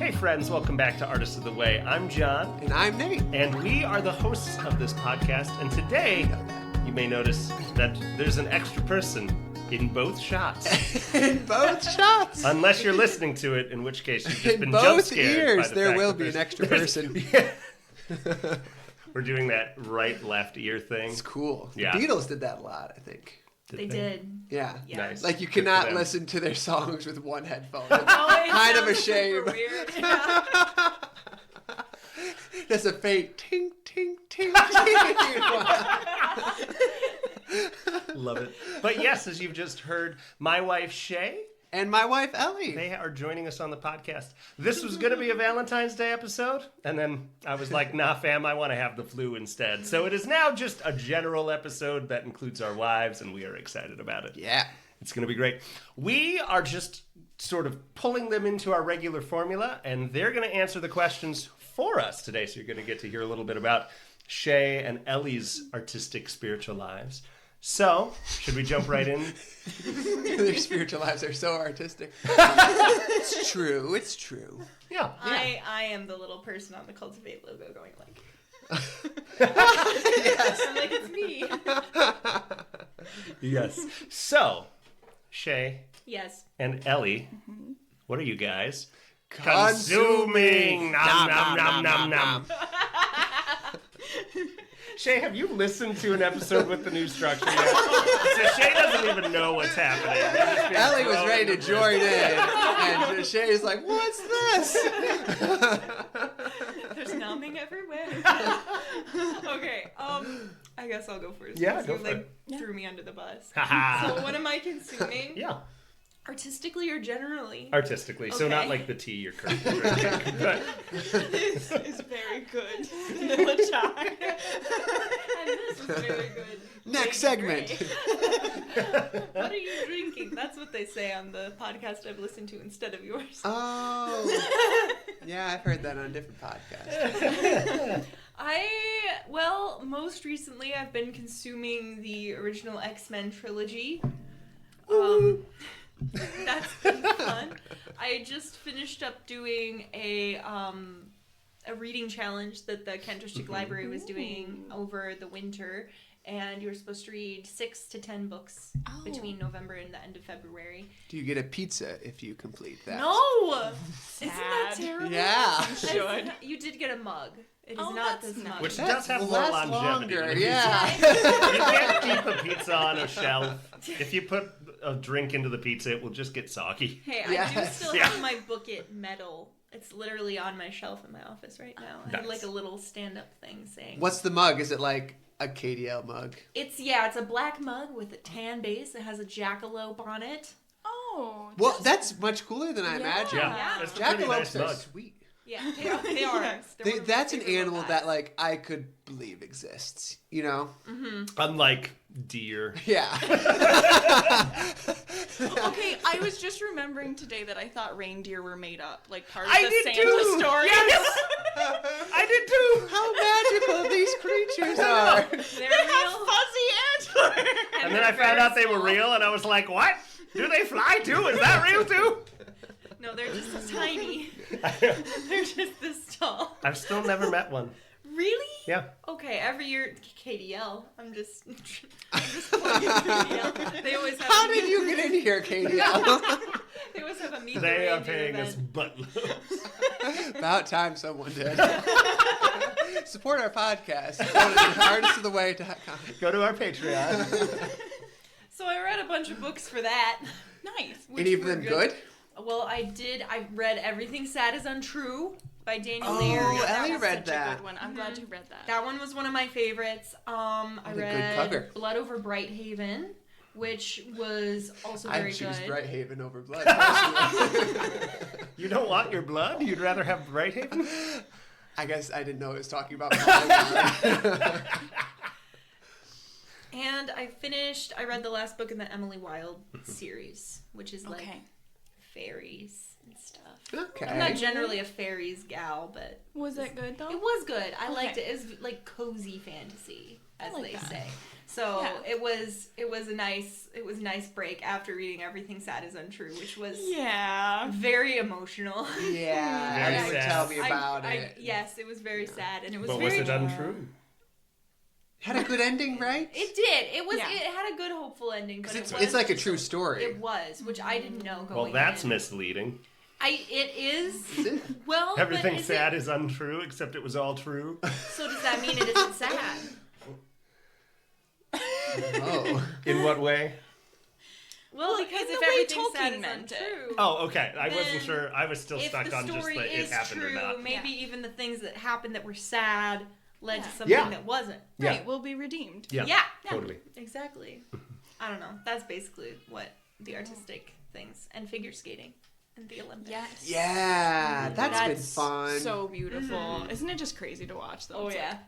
Hey friends, welcome back to Artists of the Way. I'm Jon. And I'm Nate. And we are the hosts of this podcast. And today, you may notice that there's an extra person in both shots. In both shots. Unless you're listening to it, in which case you've just in been both jump scared ears, by the there fact will that be an extra person. We're doing that right, left ear thing. It's cool. Yeah. The Beatles did that a lot, I think. They did. Yeah. Nice. Like you Good for cannot them. listen to their songs with one headphone. Oh, it Kind of a sounds shame. super weird. Yeah. There's a faint ting, ting, ting, ting. Love it. But yes, as you've just heard, my wife Shaye, And my wife, Ellie. they are joining us on the podcast. This was going to be a Valentine's Day episode, and then I was like, nah, fam, I want to have the flu instead. So it is now just a general episode that includes our wives, and we are excited about it. Yeah. It's going to be great. We are just sort of pulling them into our regular formula, and they're going to answer the questions for us today. So you're going to get to hear a little bit about Shaye and Ellie's artistic spiritual lives. So, should we jump right in? Their spiritual lives are so artistic. It's true. It's true. Yeah. I am the little person on the Cultivate logo going like, Yes. I'm like, it's me. Yes. So, Shaye Yes. and Ellie, what are you guys Consuming. Nom, nom, nom, nom, nom. Shaye, have you listened to an episode with the new structure yet? So Shaye doesn't even know what's happening. They're just being Ellie was thrown ready to into join in. this. And Shay's like, what's this? There's numbing everywhere. Okay, I guess I'll go first. Yeah, because go you, for it. threw me under the bus. Haha. So what am I consuming? Yeah, Artistically or generally? artistically. So not Okay. like the tea you're currently drinking. But This is very good. Vanilla chai. And this is very good. Next Lady segment. Grey. What are you drinking? That's what they say on the podcast I've listened to instead of yours. Oh. Yeah, I've heard that on a different podcast. Most recently I've been consuming the original X-Men trilogy. That's been fun. I just finished up doing a reading challenge that the Kent District Library was doing over the winter, and you were supposed to read 6 to 10 books between November and the end of February. Do you get a pizza if you complete that? No! Isn't that Sad. terrible? Yeah. Should. You did get a mug. It is Oh, not that's this nice. mug. which That does have will more last longevity. longer, than a yeah. pizza. You can't keep a pizza on a shelf. If you put a drink into the pizza, it will just get soggy. Hey, I do Yes. still Yeah. have my Book It medal. It's literally on my shelf in my office right now. I have Nice. like a little stand-up thing saying. What's the mug? Is it like a KDL mug? It's a black mug with a tan base. It has a jackalope on it. Oh. Well, that's much cooler than I imagined. Yeah, it's a pretty nice Jackalopes are mug. sweet. Yeah, they are. They are. Yes. They're one of my That's an favorite animal little that, guys. like, I could believe exists. You know? Unlike deer. Yeah. Okay, I was just remembering today that I thought reindeer were made up, like part of I the did Santa too! story. Yes! I did too! How magical these creatures are. They're They have real. fuzzy antlers. And then they're I found very out they were small. real, and I was like, what? Do they fly too? Is that real too? No, they're just tiny. They're just this tall. I've still never met one. Really? Yeah. Okay, every year KDL. I'm just plugging KDL. They always have. How did you get in here, KDL? They always have a meet the They are reindeer paying us event. buttloads. About time someone did. Support our podcast. Go to artistoftheway.com. Go to our Patreon. So I read a bunch of books for that. Nice. which Any of were them good? Well, I read Everything Sad is Untrue by Daniel Oh, Laird. Ellie was read such a that. good one. I'm glad you read that. That one was one of my favorites. I What a good read cover. Blood Over Brighthaven, which was also very I'd choose good. Brighthaven over Blood. personally. You don't want your blood? You'd rather have Brighthaven? I guess I didn't know it was talking about my blood. And I read the last book in the Emily Wilde series, which is like Okay. fairies and stuff. Okay. I'm not generally a fairies gal, but Was it good though? it was good. I Okay. liked it. It was like cozy fantasy, as like they that. say. So Yeah. it was a nice break after reading Everything Sad is Untrue, which was Yeah. very emotional. Yeah, Very you would sad. tell me about I- it. yes, it was very sad, and it was But very. was it untrue? Had a good ending, right? It did. It was. Yeah. It had a good, hopeful ending. But Because it was it's like a just true story. It was, which I didn't know going. Well, that's in. misleading. It is. Is it? Well, Everything but is sad is untrue, except it was all true. So does that mean it isn't sad? Oh. In what way? Well, Well, because in if the way everything Tolkien sad is meant it. untrue. Oh, okay. I wasn't Then sure. I was still if stuck the on just story that it is happened true, or not. maybe Yeah. even the things that happened that were sad led to Yeah. something Yeah. that wasn't. Yeah. Right, will be redeemed. Yeah. Yeah. Totally. Exactly. I don't know. That's basically what the artistic things and figure skating and the Olympics. Yes. Yeah, that's been That's fun. So beautiful. Isn't it just crazy to watch though? Oh It's yeah.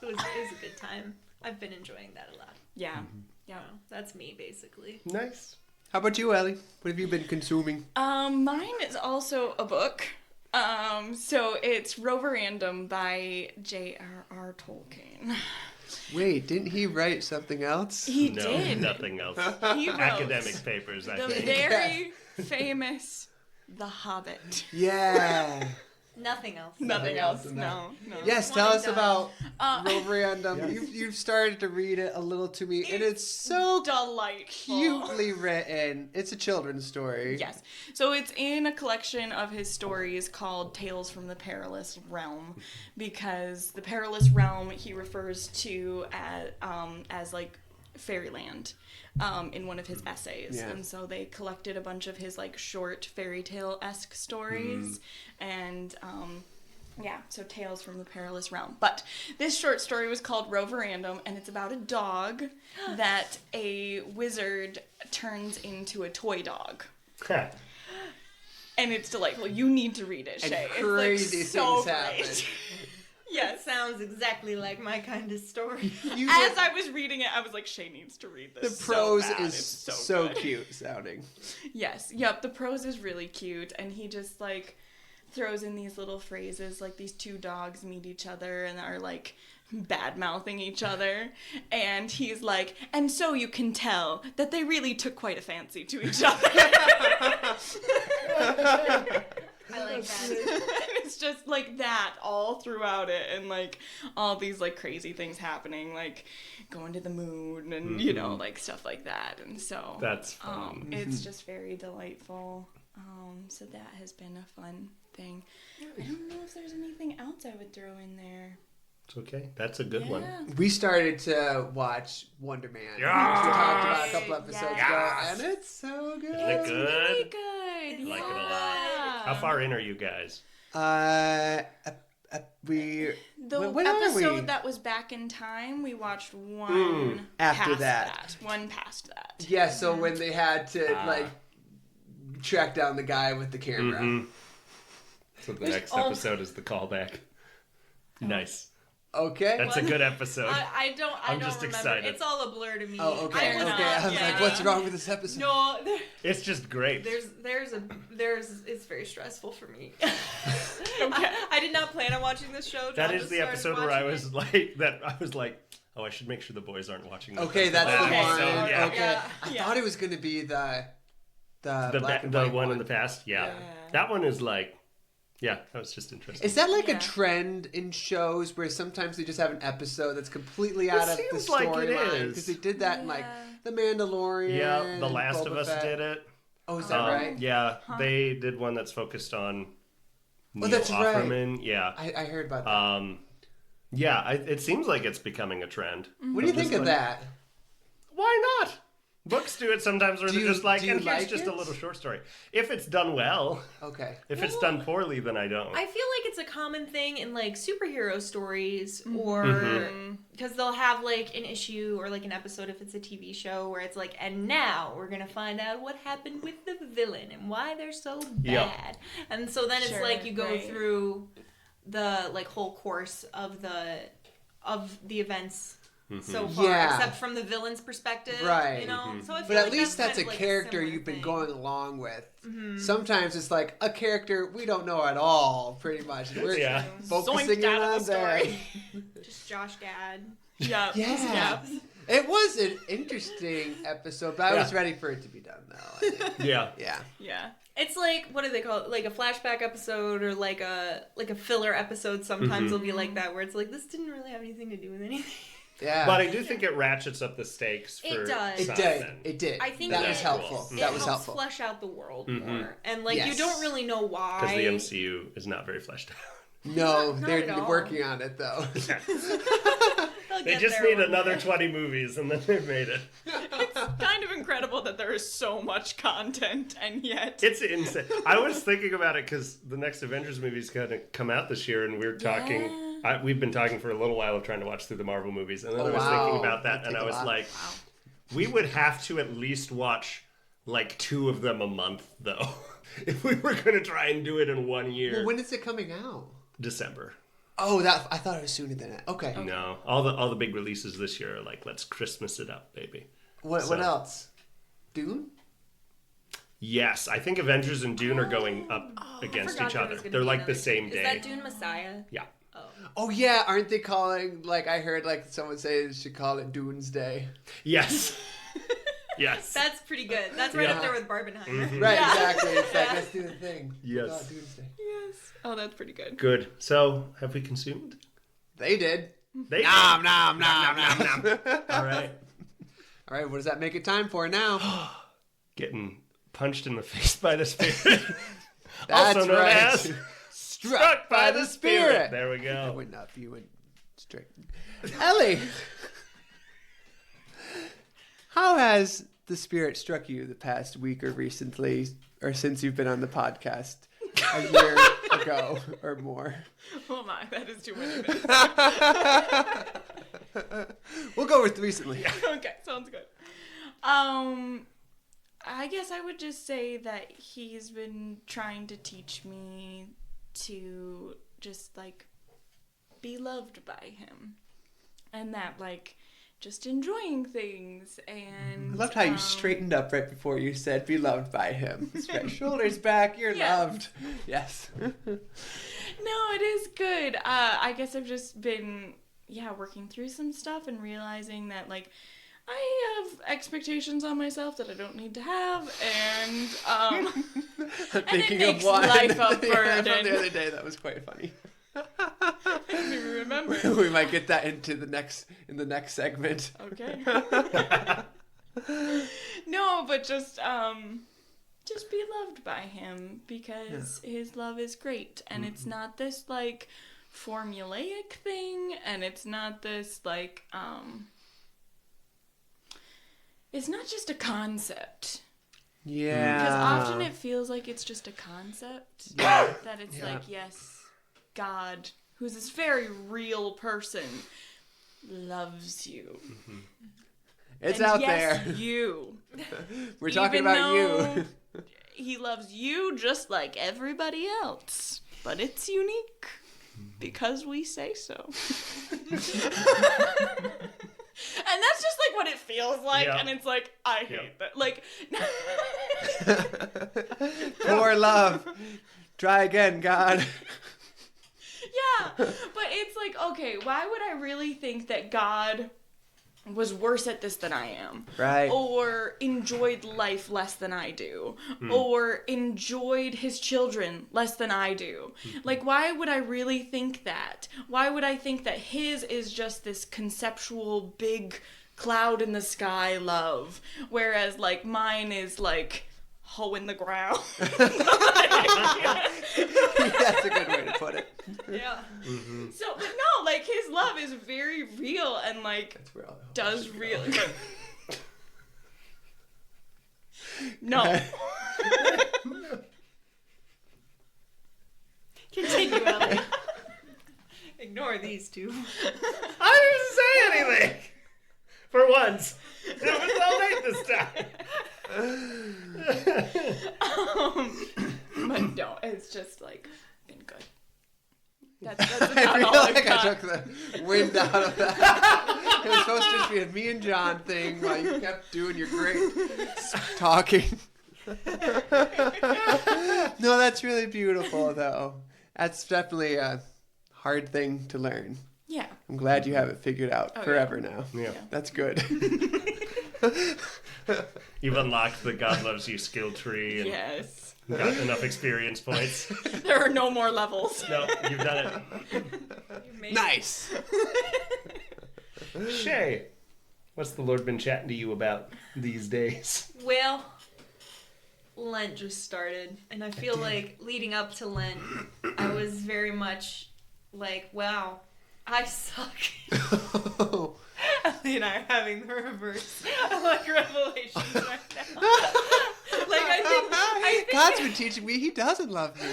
like, It was a good time. I've been enjoying that a lot. yeah. Yeah. So that's me basically. Nice. How about you, Ellie? What have you been consuming? Mine is also a book. So it's Roverandom by J.R.R. Tolkien. Wait, didn't he write something else? He No, did. nothing else. He wrote Academic papers, I the think. very famous The Hobbit. Yeah. Nothing else. Nothing else else. in that. No. Yes, One tell and us done. about Uh, Roverandom. Yes. You've started to read it a little to me, and it's so Delightful. cutely written. It's a children's story. Yes. So it's in a collection of his stories called Tales from the Perilous Realm, because the Perilous Realm he refers to as like fairyland in one of his essays. Yeah. And so they collected a bunch of his like short fairy tale-esque stories and yeah, so Tales from the Perilous Realm. But this short story was called Roverandom, and it's about a dog that a wizard turns into a toy dog. And it's delightful. You need to read it, And Shay. crazy it's like so things happen. great. Yes, sounds exactly like my kind of story. You As get- I was reading it, I was like, Shay needs to read the this. prose so bad. is It's so good. cute sounding. Yes, yep, the prose is really cute, and he just like throws in these little phrases like these two dogs meet each other and are like bad mouthing each other, and he's like, and so you can tell that they really took quite a fancy to each other. I like that. It's just like that all throughout it, and like all these like crazy things happening, like going to the moon and you know like stuff like that, and so That's fun. it's just very delightful. So that has been a fun thing. I don't know if there's anything else I would throw in there. It's okay. That's a good one. We started to watch Wonder Man. Yes! We talked about a couple episodes Yes. ago, and it's so good. Is it good? Really good. Like it a lot. Yeah. How far in are you guys? We The when are episode we? that was back in time, we watched one After past that. One past that. Yeah, so when they had to Ah. like track down the guy with the camera. Mhm. So the next Oh. episode is the callback. Nice. Okay. That's a good episode. I don't I'm just remember. excited. It's all a blur to me. Oh, okay. I Okay. was I not- was yeah. like, what's wrong with this episode? No, It's just great. it's very stressful for me. Okay. I did not plan on watching this show. That John is just the started episode where I watching was like, oh, I should make sure the boys aren't watching this. Okay, that's That the episode, one. yeah. Okay. Yeah. I Yeah. thought it was going to be the black and The white one in the past, yeah. Yeah. That one is like, yeah, that was just interesting. Is that like Yeah. a trend in shows where sometimes they just have an episode that's completely out of the seems like it storyline? is. Because they did that in like Yeah. The Mandalorian. Yeah, The and Last of Boba Us Fett. did it. Oh, is that right? Yeah, they did one that's focused on Neil that's right. Offerman. Yeah. I heard about that. Yeah, it seems like it's becoming a trend. What do you think of that? Why not? Books do it sometimes where Do they're you- just like, do you and here's like just it? a little short story. If it's done well, Okay. if it's done poorly, then I don't. I feel like it's a common thing in like superhero stories or Mm-hmm. because they'll have like an issue or like an episode if it's a TV show where it's like, and now we're gonna find out what happened with the villain and why they're so Yep. bad. And so then it's Sure, like you go right. through the like whole course of the events so far, Yeah. except from the villain's perspective, Right. You know, so I feel But at like least that's kind a of like character similar you've been thing. going along with. Sometimes it's like a character we don't know at all, pretty much. We're Yeah. focusing in Zoinked out of on the story. that. Just Josh Gad. Yeah. Yeah. It was an interesting episode, but I was ready for it to be done, though. I think. Yeah. Yeah. Yeah. It's like, what do they call it? Like a flashback episode or like a filler episode. Sometimes it'll be like that, where it's like, this didn't really have anything to do with anything. Yeah. But I do think it ratchets up the stakes for It does. It some did. then. It did. I think that it- was helpful. It That was helps helpful. flesh out the world more, and like you Yes. don't really know why. Because the MCU is not very fleshed out. No, Not they're at all. working on it, though. They'll They get just there need one another day. 20 movies and then they've made it. Kind of incredible that there is so much content, and yet It's insane. I was thinking about it because the next Avengers movie is going to come out this year, and we're talking. We've been talking for a little while of trying to watch through the Marvel movies, and then I was thinking about that, That'd and take I a was lot. like, we would have to at least watch like 2 of them a month, though, if we were going to try and do it in 1 year. Well, when is it coming out? December. Oh, that I thought it was sooner than that. Okay. No, all the big releases this year are like, let's Christmas it up, baby. What So- else? Dune? Yes, I think Avengers and Dune are going up against Forgot each there other. was gonna They're be like the another same Dune. day. Is that Dune Messiah? Yeah. Oh yeah, aren't they calling like I heard like someone say they should call it Dune's Day? Yes. Yes. That's pretty good. That's right Yeah. up there with Barbenheimer. Right, Yeah. exactly. It's like let's do the thing. Yes. Call it Dune's Day. yes. Oh, that's pretty good. Good. So, have we consumed? They did. They Nom nom nom nom. All right. All right, what does that make it time for now? Getting punched in the face by the spirit. That's also known right. as struck by the spirit. There we I go. went up, you went straight. Ellie, how has the spirit struck you the past week or recently, or since you've been on the podcast a year ago or more? Oh my, that is too many minutes. We'll go with recently. Okay, sounds good. I guess I would just say that he's been trying to teach me to just like be loved by him, and that like just enjoying things. And I loved how you straightened up right before you said be loved by him. Straight shoulders back, you're Yeah. loved. Yes. No, it is good. I guess I've just been working through some stuff and realizing that like I have expectations on myself that I don't need to have, and I'm and thinking it of makes one. life a Yeah, from burden. the other day. That was quite funny. Made me remember. We might get that into the next segment. Okay. No, but just be loved by him, because his love is great, and it's not this like formulaic thing, and it's not this like it's not just a concept. Yeah. Because often it feels like it's just a concept. Yeah. That it's Yeah. like, yes, God, who's this very real person, loves you. It's And out yes, there. you. We're talking Even about you. though he loves you just like everybody else, but it's unique because we say so. And that's just like what it feels like, Yeah. and it's like I hate that. Like, Poor love. Try again, God. yeah, but it's like, okay, why would I really think that God was worse at this than I am? Right. Or enjoyed life less than I do? Or enjoyed his children less than I do? Like, why would I really think that? Why would I think that his is just this conceptual big cloud in the sky love, whereas like mine is like hoe in the ground? That's a good way to put it. Yeah. So, but no, like his love is very real and like That's where all the does really. No. Continue, Ellie. Ignore these two. I didn't say anything. For once. It was all Nate this time. But no, it's just like been good. That's I about feel all I've like I got. took the wind out of that. It was supposed to just be a me and John thing while you kept doing your great talking. No, that's really beautiful, though. That's definitely a hard thing to learn. Yeah. I'm glad you have it figured out forever now. Yeah. That's good. You've unlocked the God Loves You skill tree and Yes. got enough experience points. There are no more levels. No, you've done it. You made Nice. Shaye, what's the Lord been chatting to you about these days? Well, Lent just started, and I feel like leading up to Lent, I was very much like, wow, I suck. Ellie and I are having the reverse like revelations right now. Like I think God's been teaching me he doesn't love me.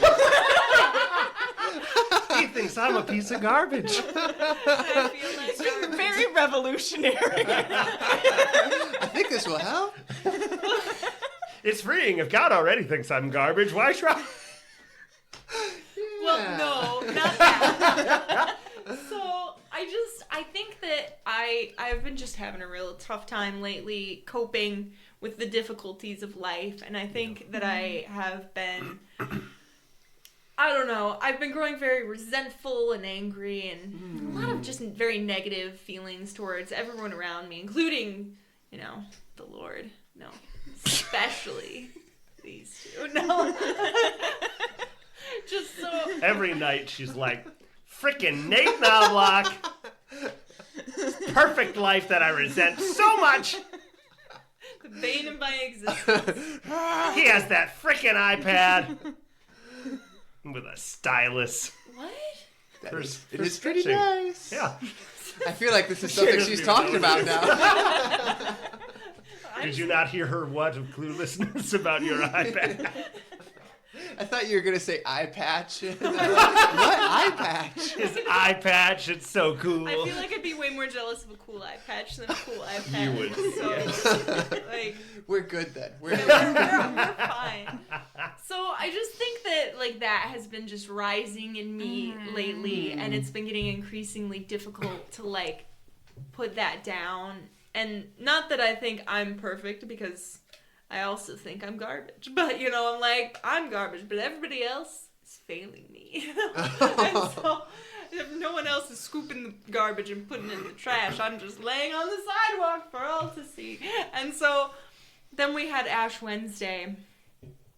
He thinks I'm a piece of garbage. I feel like You're very revolutionary. I think this will help. It's freeing. If God already thinks I'm garbage, why try? well, no, not that. So I think that I've been just having a real tough time lately coping with the difficulties of life, and I think that I have been, I don't know, I've been growing very resentful and angry and a lot of just very negative feelings towards everyone around me, including, you know, the Lord. No, especially these two. No. Just so Every night she's like, frickin' Nate Knobloch. Perfect life that I resent so much. the bane of my existence. He has that frickin' iPad with a stylus. What? That For- is, for it is pretty sketching. nice. Yeah. I feel like this is something doesn't she's even talking know about what now. Did you not hear her what of cluelessness about your iPad? I thought you were gonna say eye patch. What eye patch? His eye patch, it's so cool. I feel like I'd be way more jealous of a cool eye patch than a cool eye patch. You would, So, yes. like, We're good then. We're we're fine. So I just think that like that has been just rising in me lately, and it's been getting increasingly difficult to like put that down. And not that I think I'm perfect, because I also think I'm garbage. But you know, I'm like, I'm garbage, but everybody else is failing me. And so if no one else is scooping the garbage and putting it in the trash, I'm just laying on the sidewalk for all to see. And so then we had Ash Wednesday.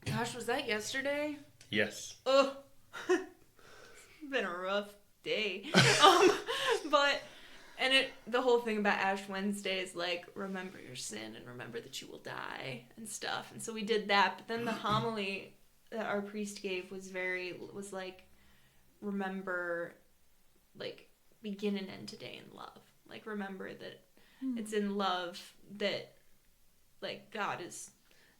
Gosh, was that yesterday? Yes. Ugh. It's been a rough day. The whole thing about Ash Wednesday is like, remember your sin and remember that you will die and stuff. And so we did that. But then the homily that our priest gave was like, remember, like, begin and end today in love. Like, remember that it's in love that, like, God is,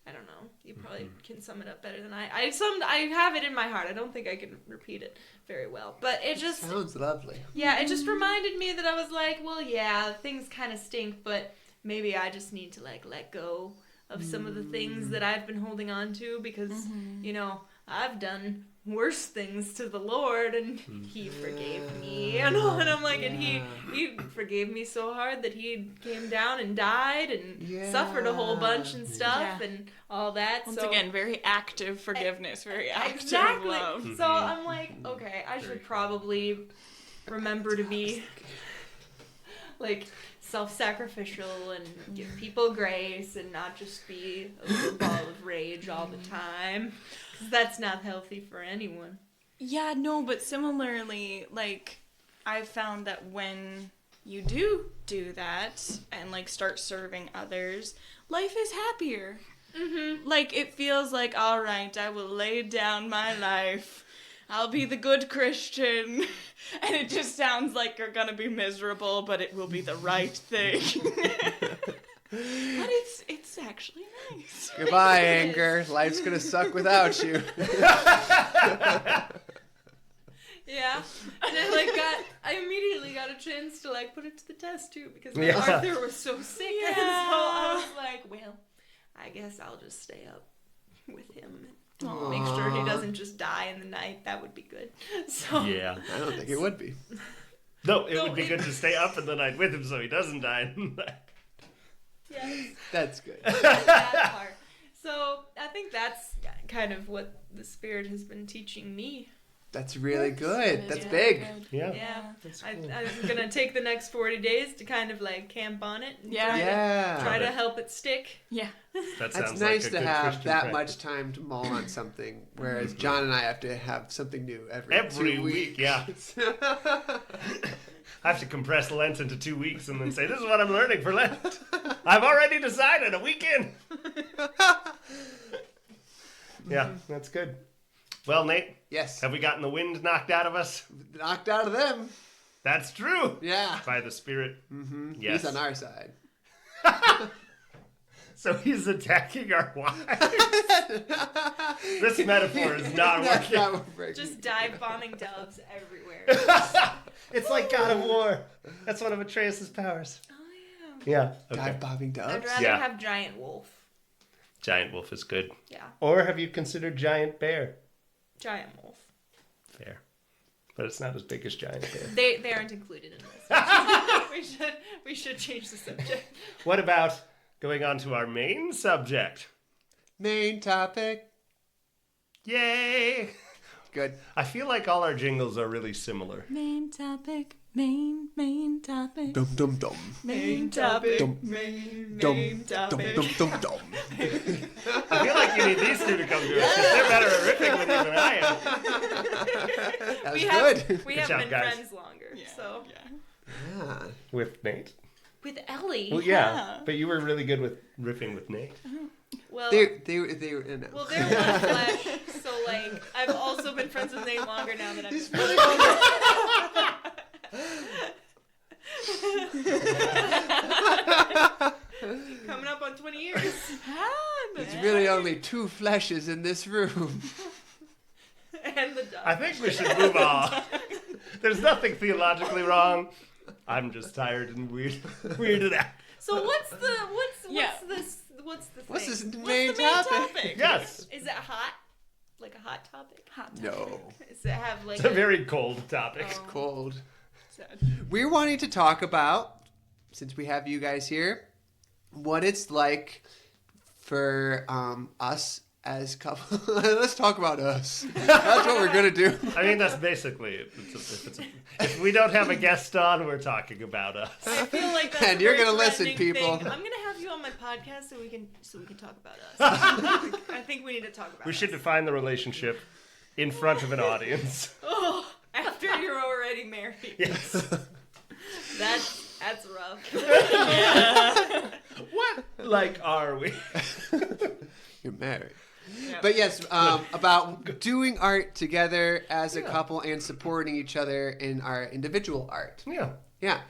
I don't know. You probably can sum it up better than I have it in my heart. I don't think I can repeat it very well. But it just... Sounds lovely. Yeah, it just reminded me that I was like, well, yeah, things kind of stink, but maybe I just need to, like, let go of some of the things that I've been holding on to because, you know, I've done worse things to the Lord, and he forgave me, you know, and I'm like, and he forgave me so hard that he came down and died and suffered a whole bunch and stuff and all that. Once so again, very active forgiveness, very active exactly. love. So I'm like, okay, I should probably remember to be like self-sacrificial and give people grace and not just be a little ball of rage all the time, because that's not healthy for anyone. Yeah, no, but similarly, like, I've found that when you do that and, like, start serving others, life is happier. Mm-hmm. Like, it feels like, all right, I will lay down my life. I'll be the good Christian. And it just sounds like you're gonna be miserable, but it will be the right thing. But it's actually nice. Goodbye, anger. Life's gonna suck without you. Yeah, and I immediately got a chance to like put it to the test too, because Yeah. Arthur was so sick, and so I Yeah. was like, well, I guess I'll just stay up with him and make sure he doesn't doesn't just die in the night, that would be good. So Yeah. I don't think it would be. No, it would be good to stay up in the night with him so he doesn't die in the night. yes, That's good. that part. So I think that's kind of what the spirit has been teaching me. That's really good. That's Yeah, big. good. Yeah. Yeah, That's I'm cool. gonna take the next 40 days to kind of like camp on it. And Yeah. try to Yeah. to help it stick. Yeah. That That's sounds nice like a to good have Christian that practice. much time to mull on something, whereas John and I have to have something new every Every 2 week, weeks. yeah. I have to compress Lent into 2 weeks and then say, this is what I'm learning for Lent. I've already decided a week in. Yeah, that's good. Well, Nate, Yes. have we gotten the wind knocked out of us? Knocked out of them. That's true. Yeah. By the Spirit. Mm-hmm. Yes. He's on our side. So he's attacking our wives. This metaphor is not That's working. not working. Just dive bombing doves everywhere. It's like God of War. That's one of Atreus' powers. Oh yeah. Yeah. Okay. Dive bombing I'd doves. rather Yeah. have giant wolf. Giant wolf is good. Yeah, Or have you considered giant bear? giant wolf. Fair. But it's not as big as giant bear. They aren't included in this. we should change the subject. What about going on to our main subject? Main topic. Yay! Good. I feel like all our jingles are really similar. Main topic. Main topic. Dum dum dum. Main topic. Dum Main dum topic. dum dum dum. I feel like you need these two to come to us because they're better at riffing with you than I am. That was We good. haven't job, been guys. friends longer, so Yeah. With Nate? with Ellie. Well, yeah. But you were really good with riffing with Nate. Well, They were no. well, they're one flesh, so like I've also been friends with Nate longer now that I've been friends. Coming up on 20 years. There's really only two fleshes in this room. And the dog. I think we should move on. There's nothing theologically wrong. I'm just tired and weirded out. So what's the Yeah. What's this thing? main What's the main topic? topic? Yes. Is it hot? Like a hot topic? Hot topic. No. Does it have like It's a very cold topic. Oh. Cold. Sad. We're wanting to talk about, since we have you guys here, what it's like for us as couple. Let's talk about us. That's what we're gonna do. I mean, that's basically it. If we don't have a guest on, we're talking about us. I feel like that's And a you're very gonna listen, threatening people. thing. I'm gonna have you on my podcast so we can talk about us. I think we need to talk about We us. should define the relationship in front of an audience. Oh, after you're already married. Yes. That's rough. What like are we? You're married. Yeah. But yes, about doing art together as a couple and supporting each other in our individual art. Yeah. Yeah.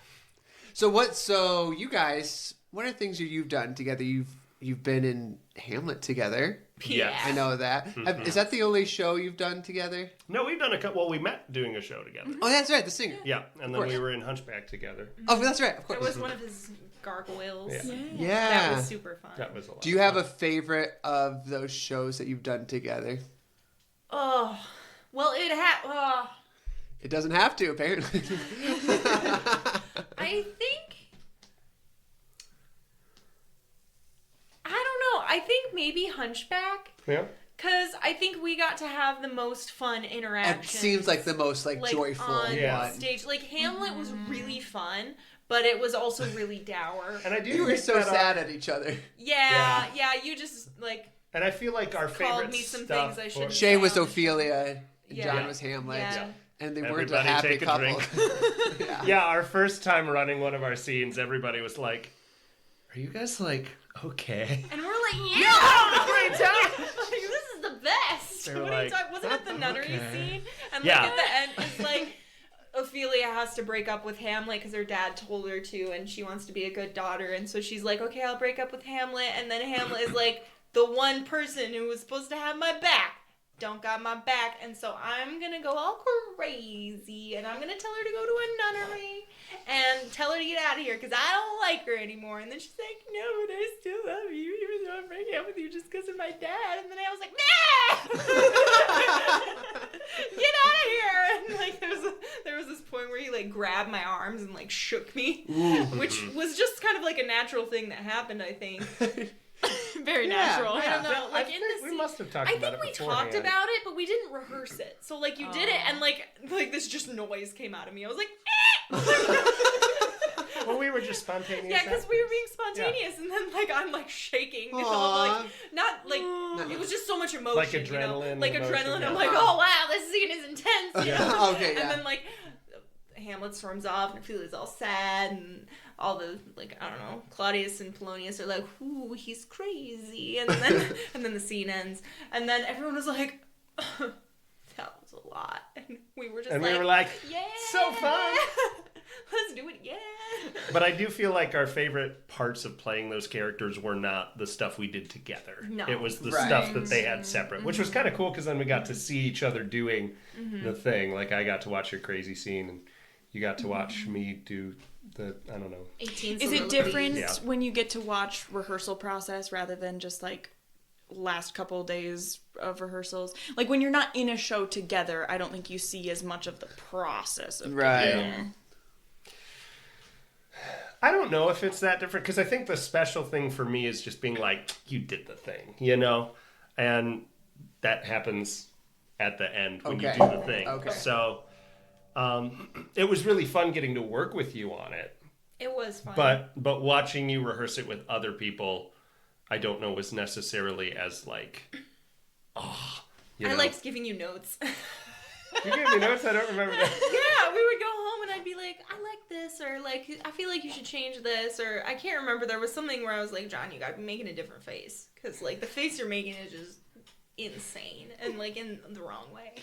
So you guys, what are things that you've done together? You've been in Hamlet together. Yes. I know that. Is that the only show you've done together? No, we've done a couple. Well, we met doing a show together. Oh, that's right, the singer. Yeah, and then course. we were in Hunchback together. Oh, that's right, of It course. was one of his gargoyles. Yeah. Yeah. That was super fun. That was a lot. Do you have a favorite of those shows that you've done together? Oh, well, It doesn't have to, apparently. I think. I don't know. I think maybe Hunchback. Yeah. Because I think we got to have the most fun interaction. It seems like the most joyful on Yeah. stage. Like Hamlet was really fun, but it was also really dour. And I do. You were think so that sad at each other. Yeah. You just And I feel like our favorite Called me some stuff. things I for- shouldn't Shay was Yeah. Ophelia, and Yeah. John was Hamlet. Yeah. And they weren't a Everybody happy take a couple. drink. Yeah. Yeah, our first time running one of our scenes, everybody was like, "Are you guys like okay?" And we're like, yeah, great time. like, this is the best. They were What are you like, talking? Wasn't it the nunnery okay. scene? And Yeah. like at the end, it's like Ophelia has to break up with Hamlet because her dad told her to, and she wants to be a good daughter, and so she's like, okay, I'll break up with Hamlet, and then Hamlet is like, the one person who was supposed to have my back don't got my back, and so I'm gonna go all crazy, and I'm gonna tell her to go to a nunnery and tell her to get out of here because I don't like her anymore. And then she's like, no, but I still love you even though I'm breaking up with you just because of my dad. And then I was like, nah. like grabbed my arms and like shook me, Ooh. which was just kind of like a natural thing that happened, I think. Very Yeah, natural. I don't know. I Like in think the we must have talked I about think it we beforehand. talked about it, but we didn't rehearse it. So like you did it, Oh. and like this just noise came out of me. I was like, Well, we were just spontaneous. yeah, because we were being Yeah. spontaneous, and then like I'm like shaking, you know, Aw. like not like it was just so much emotion, Like you know? adrenaline, like emotion, adrenaline. yeah. I'm like, oh wow, this scene is intense, you know? Okay, yeah. And then like Hamlet storms off, and Ophelia's all sad, and all the like I don't know, Claudius and Polonius are like, ooh, he's crazy, and then and then the scene ends, and then everyone was like, that was a lot, and we were just And like, we were like, yeah, so fun. Let's do it again. But I do feel like our favorite parts of playing those characters were not the stuff we did together. No. It was the Right. stuff that they had separate, which was kind of cool because then we got to see each other doing the thing. Like I got to watch your crazy scene, and you got to watch me do the, I don't know. 18 Is it soliloquies. different Yeah. when you get to watch rehearsal process rather than just like last couple days of rehearsals? Like when you're not in a show together, I don't think you see as much of the process of Right. getting there. I don't know if it's that different because I think the special thing for me is just being like, you did the thing, you know? And that happens at the end when you Okay. do the thing. Okay. So it was really fun getting to work with you on it. It was fun. But watching you rehearse it with other people, I don't know, was necessarily as like, you I know. liked giving you notes. You gave me notes. I don't remember that. Yeah, we would go home and I'd be like, I like this, or like, I feel like you should change this, or I can't remember. There was something where I was like, John, you gotta be making a different face, because like the face you're making is just insane and like in the wrong way.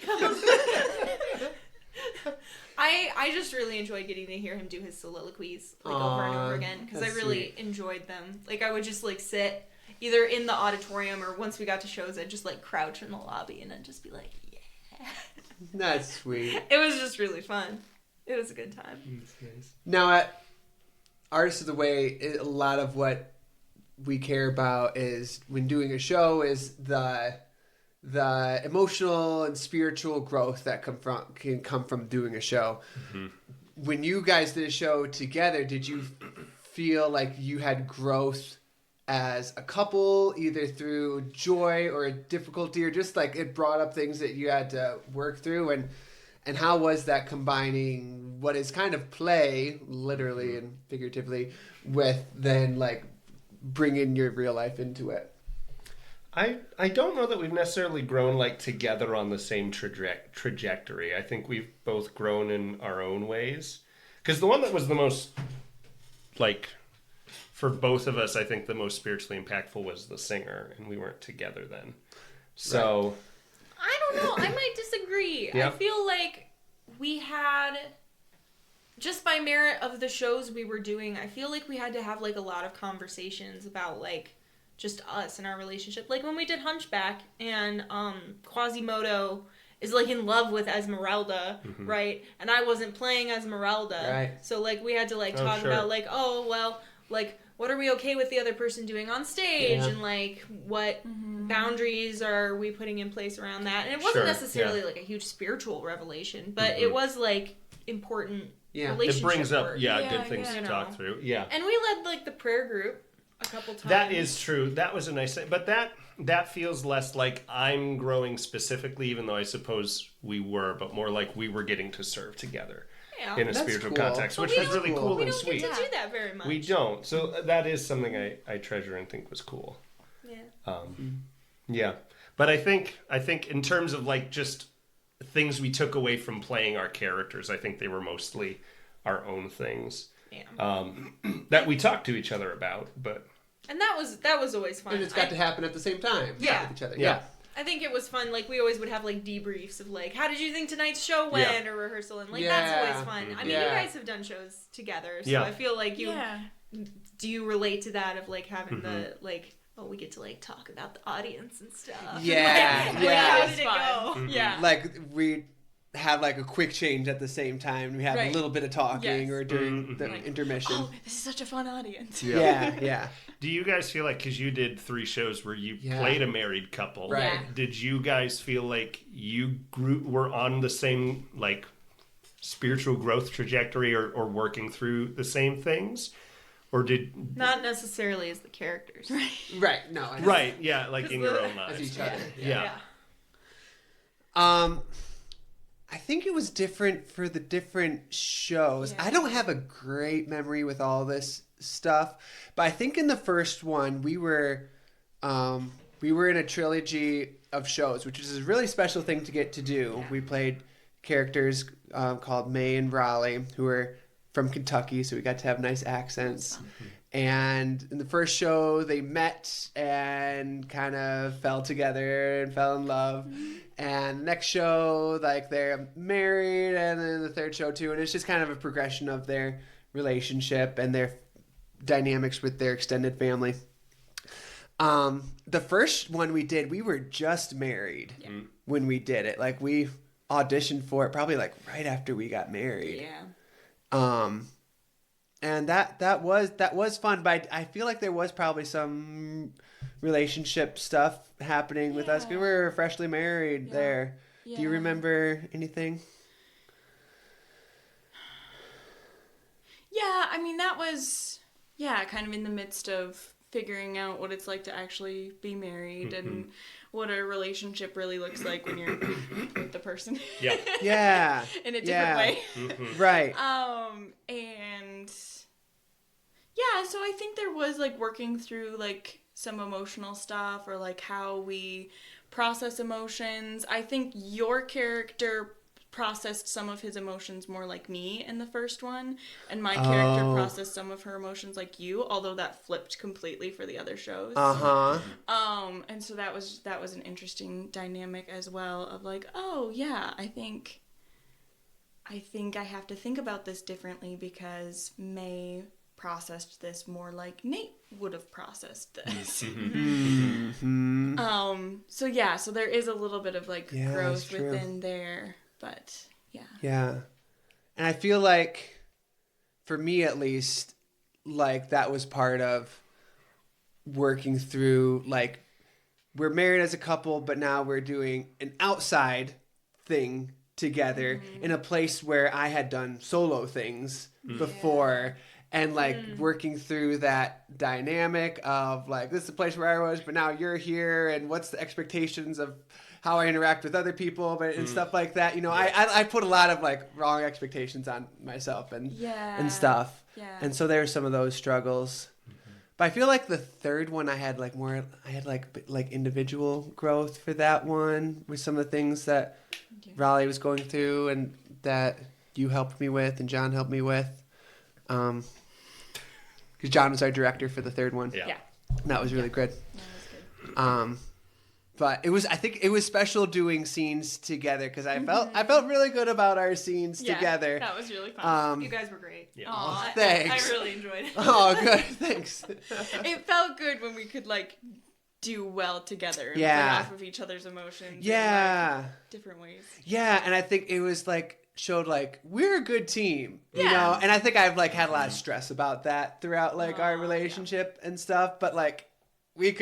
I just really enjoyed getting to hear him do his soliloquies like over and over Aw, again, because I that's really enjoyed them. Like I would just like sit either in the auditorium, or once we got to shows, I'd just like crouch in the lobby and I'd just be like, yeah. That's sweet. It was just really fun. It was a good time. Now, at Artists of the Way, a lot of what we care about is when doing a show is the emotional and spiritual growth that can come from doing a show. Mm-hmm. When you guys did a show together, did you feel like you had growth as a couple, either through joy or difficulty, or just like it brought up things that you had to work through? And how was that combining what is kind of play, literally and figuratively, with then like bringing your real life into it? I don't know that we've necessarily grown like together on the same trajectory. I think we've both grown in our own ways. Because the one that was the most, like, for both of us, I think the most spiritually impactful was the singer, and we weren't together then. So, I don't know. I might disagree. Yeah. I feel like we had, just by merit of the shows we were doing, I feel like we had to have like a lot of conversations about like just us and our relationship. Like when we did Hunchback, and Quasimodo is like in love with Esmeralda, right? And I wasn't playing Esmeralda. Right. So like we had to like Oh, talk sure. about like, oh well, like what are we okay with the other person doing on stage, Yeah. and like what boundaries are we putting in place around that? And it wasn't Sure, necessarily yeah. like a huge spiritual revelation, but it was like important Yeah. it relationship brings up, work. good Yeah, things yeah. to talk through. Yeah. And we led like the prayer group a couple times. That is true. That was a nice thing. But that feels less like I'm growing specifically, even though I suppose we were, but more like we were getting to serve together Yeah. in a That's spiritual cool. context, But which we was don't- really cool. cool we and don't sweet. get to do that very much. We don't. So that is something I treasure and think was cool. Yeah. Yeah. But I think in terms of like just things we took away from playing our characters, I think they were mostly our own things Yeah. that we talked to each other about. But And that was always fun. And it's got to happen at the same time. Yeah. With each other. Yeah. I think it was fun. Like we always would have like debriefs of like, how did you think tonight's show went, Yeah. or rehearsal, and like Yeah. that's always fun. I mean, Yeah. you guys have done shows together, so Yeah. I feel like you Yeah. do you relate to that of like having Mm-hmm. the like, oh, we get to like talk about the audience and stuff. Yeah, Like, yeah. how It did was it fun. go? Yeah. Like we have like a quick change at the same time. We have Right. a little bit of talking Yes. or during the Like, intermission. Oh, this is such a fun audience. Yeah. do you guys feel like, because you did 3 shows where you Yeah. played a married couple, Right. Yeah. did you guys feel like you were on the same like spiritual growth trajectory or working through the same things? Or did... Not necessarily as the characters. Right. No. I know. Right, yeah, like in your own As lives. each other. Yeah. I think it was different for the different shows. Yeah. I don't have a great memory with all this stuff, but I think in the first one we were in a trilogy of shows, which is a really special thing to get to do. Yeah. We played characters called May and Raleigh, who were from Kentucky, so we got to have nice accents. And in the first show, they met and kind of fell together and fell in love. And the next show, like, they're married, and then the third show too. And it's just kind of a progression of their relationship and their dynamics with their extended family. The first one we did, we were just married when we did it. Like, we auditioned for it probably like right after we got married. Yeah. And that was fun, but I feel like there was probably some relationship stuff happening with us. We were freshly married there. Do you remember anything? Yeah, I mean, that was, kind of in the midst of figuring out what it's like to actually be married and what a relationship really looks like when you're with the person. Yeah. Yeah. In a different way. Right. And so I think there was like working through like some emotional stuff or like how we process emotions. I think your character processed some of his emotions more like me in the first one, and my character processed some of her emotions like you, although that flipped completely for the other shows. And so that was an interesting dynamic as well of like, oh yeah, I think I have to think about this differently because May processed this more like Nate would have processed this. So there is a little bit of like growth within there, but yeah. And I feel like, for me at least, like that was part of working through, like, we're married as a couple, but now we're doing an outside thing together in a place where I had done solo things before. And like working through that dynamic of like, this is the place where I was, but now you're here, and what's the expectations of how I interact with other people, and stuff like that. You know, I put a lot of like wrong expectations on myself and stuff. Yeah. And so there are some of those struggles. But I feel like the third one I had like individual growth for that one with some of the things that Raleigh was going through and that you helped me with and John helped me with. Because John was our director for the third one. Yeah. And that was really good. That was good. But I think it was special doing scenes together because I felt really good about our scenes together. That was really fun. You guys were great. Yeah. Aw, thanks. I really enjoyed it. Oh, good. Thanks. It felt good when we could like do well together and play off of each other's emotions. Yeah. In, like, different ways. Yeah, and I think it was like showed like we're a good team, you know. And I think I've like had a lot of stress about that throughout like our relationship and stuff. But like we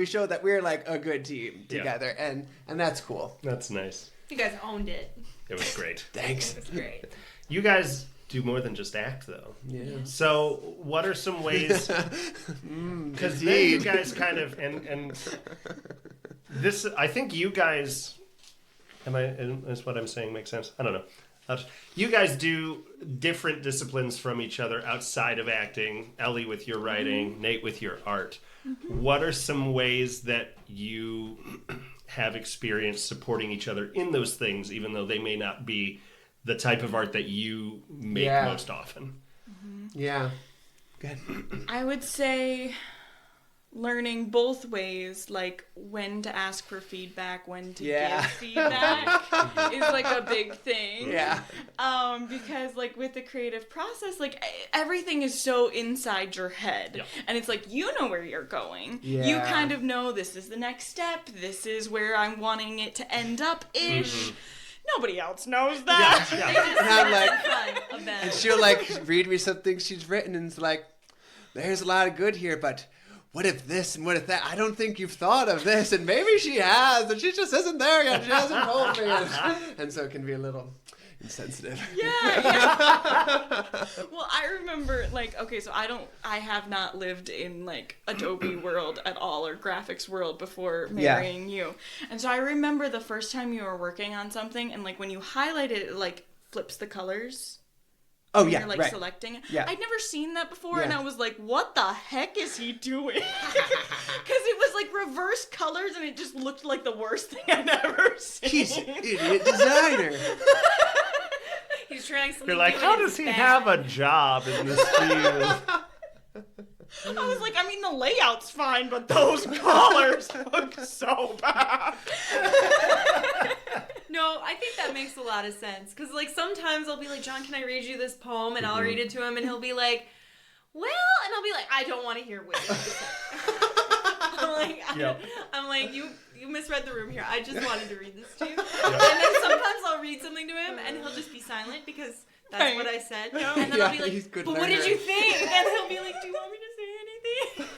showed that we're like a good team together, and that's cool. That's nice. You guys owned it. It was great. Thanks. It was great. You guys do more than just act, though. Yeah. So, what are some ways? Because then you guys kind of and this, I think you guys. Is what I'm saying make sense? I don't know. You guys do different disciplines from each other outside of acting. Ellie with your writing, Nate with your art. What are some ways that you have experience supporting each other in those things, even though they may not be the type of art that you make most often? Yeah. Good. I would say learning both ways, like when to ask for feedback, when to give feedback is like a big thing. Yeah. Because like with the creative process, like everything is so inside your head. Yep. And it's like, you know where you're going. Yeah. You kind of know this is the next step. This is where I'm wanting it to end up-ish. Nobody else knows that. And I'm like, Fun event. and she'll like read me something she's written, and it's like, there's a lot of good here, but what if this and what if that? I don't think you've thought of this, and maybe she has, and she just isn't there yet. She hasn't told me. And so it can be a little insensitive. Yeah. Well, I remember, like, okay, so I have not lived in, like, Adobe world at all, or graphics world before marrying you. And so I remember the first time you were working on something, and, like, when you highlight it, it, like, flips the colors. Oh, when yeah, you're, like, right. selecting it. Yeah. I'd never seen that before, and Yeah. I was like, what the heck is he doing? Because it was, like, reverse colors, and it just looked like the worst thing I'd ever seen. He's an idiot designer. He's trying something You're like, new how and does it's he bad. have a job in this field? I was like, I mean, the layout's fine, but those colors look so bad. No, I think that makes a lot of sense. Because, like, sometimes I'll be like, John, can I read you this poem? And I'll read it to him, and he'll be like, well, and I'll be like, I don't want to hear what you have to say. I'm like, you misread the room here. I just wanted to read this to you. And then sometimes I'll read something to him, and he'll just be silent because that's what I said. And then I'll be like, he's a good but what did learner. you think? And he'll be like, do you want me to say anything?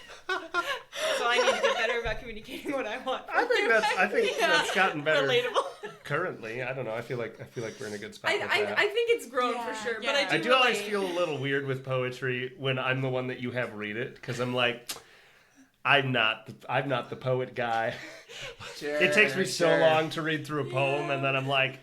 So I need to get better about communicating what I want. I think that's gotten better. Relatable. Currently, I don't know. I feel like we're in a good spot I with that. think it's grown Yeah, for sure, yeah. but I do always relate. feel a little weird with poetry when I'm the one that you have read it, because I'm like, I'm not the poet guy. Sure, It takes me so sure. long to read through a poem, and then I'm like,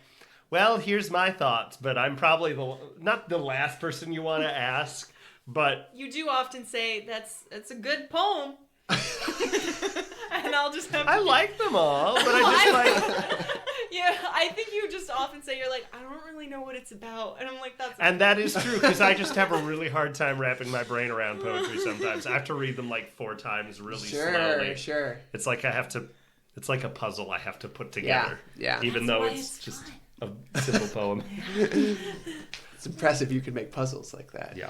well, here's my thoughts, but I'm probably not the last person you want to ask, but You do often say that's a good poem, and I'll just have. I like them all, but I just like. Yeah, I think you just often say you're like, I don't really know what it's about, and I'm like, that's. And that is true, because I just have a really hard time wrapping my brain around poetry sometimes. I have to read them like 4 times really slowly. Sure. It's like it's like a puzzle I have to put together. Yeah. Even That's though why it's it's just fun. a simple poem. It's impressive you can make puzzles like that. Yeah.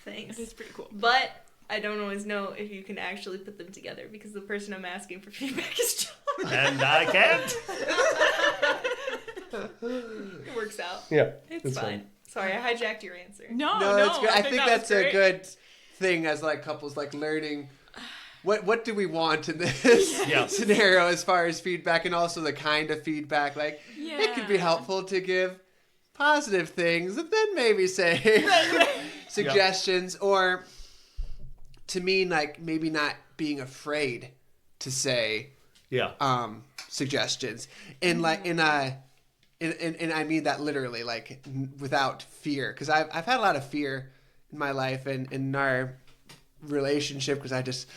Thanks. It is pretty cool. But I don't always know if you can actually put them together because the person I'm asking for feedback is John. And I can't. It works out. Yeah. It's fine. Sorry, I hijacked your answer. No, No, that's good. I think that that's was a great. good thing as like couples, like learning what do we want in this Yeah. scenario as far as feedback, and also the kind of feedback. Like it could be Yeah. helpful to give positive things and then maybe say suggestions, or to me, like maybe not being afraid to say Yeah. suggestions, and like and I mean that literally, like without fear, because I've had a lot of fear in my life and in our relationship, because I just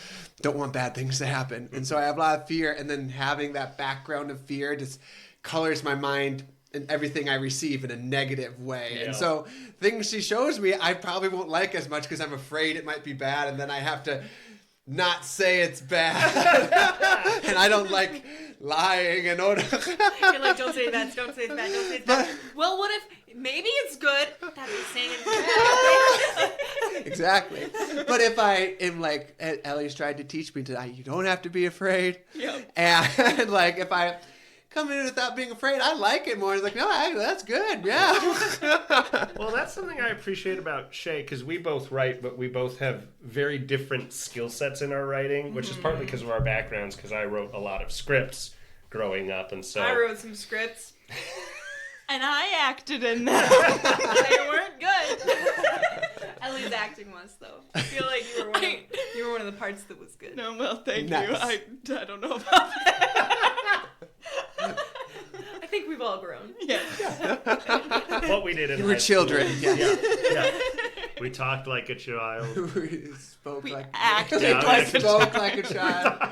don't want bad things to happen, and so I have a lot of fear, and then having that background of fear just colors my mind and everything I receive in a negative way. Yeah. And so things she shows me I probably won't like as much because I'm afraid it might be bad, and then I have to not say it's bad. And I don't like lying and You're like, don't say that, don't say it's bad, don't say it's bad. Well, what if maybe it's good? That'd be saying it's bad. Exactly. But if I am like, Ellie's tried to teach me tonight, you don't have to be afraid. Yep. And like if I come in without being afraid, I like it more. It's like, no, that's good. Yeah. Well, that's something I appreciate about Shaye, because we both write, but we both have very different skill sets in our writing, which is partly because of our backgrounds, because I wrote a lot of scripts growing up, and so... I wrote some scripts. And I acted in them. They weren't good. Ellie's acting was though. I feel like you were one of the parts that was good. No, well, thank Nice. you. I don't know about that. I think we've all grown. Yeah. What we did in You were high school. children. Yeah. We talked like a child. We spoke We like acted Yeah, like a spoke like a child.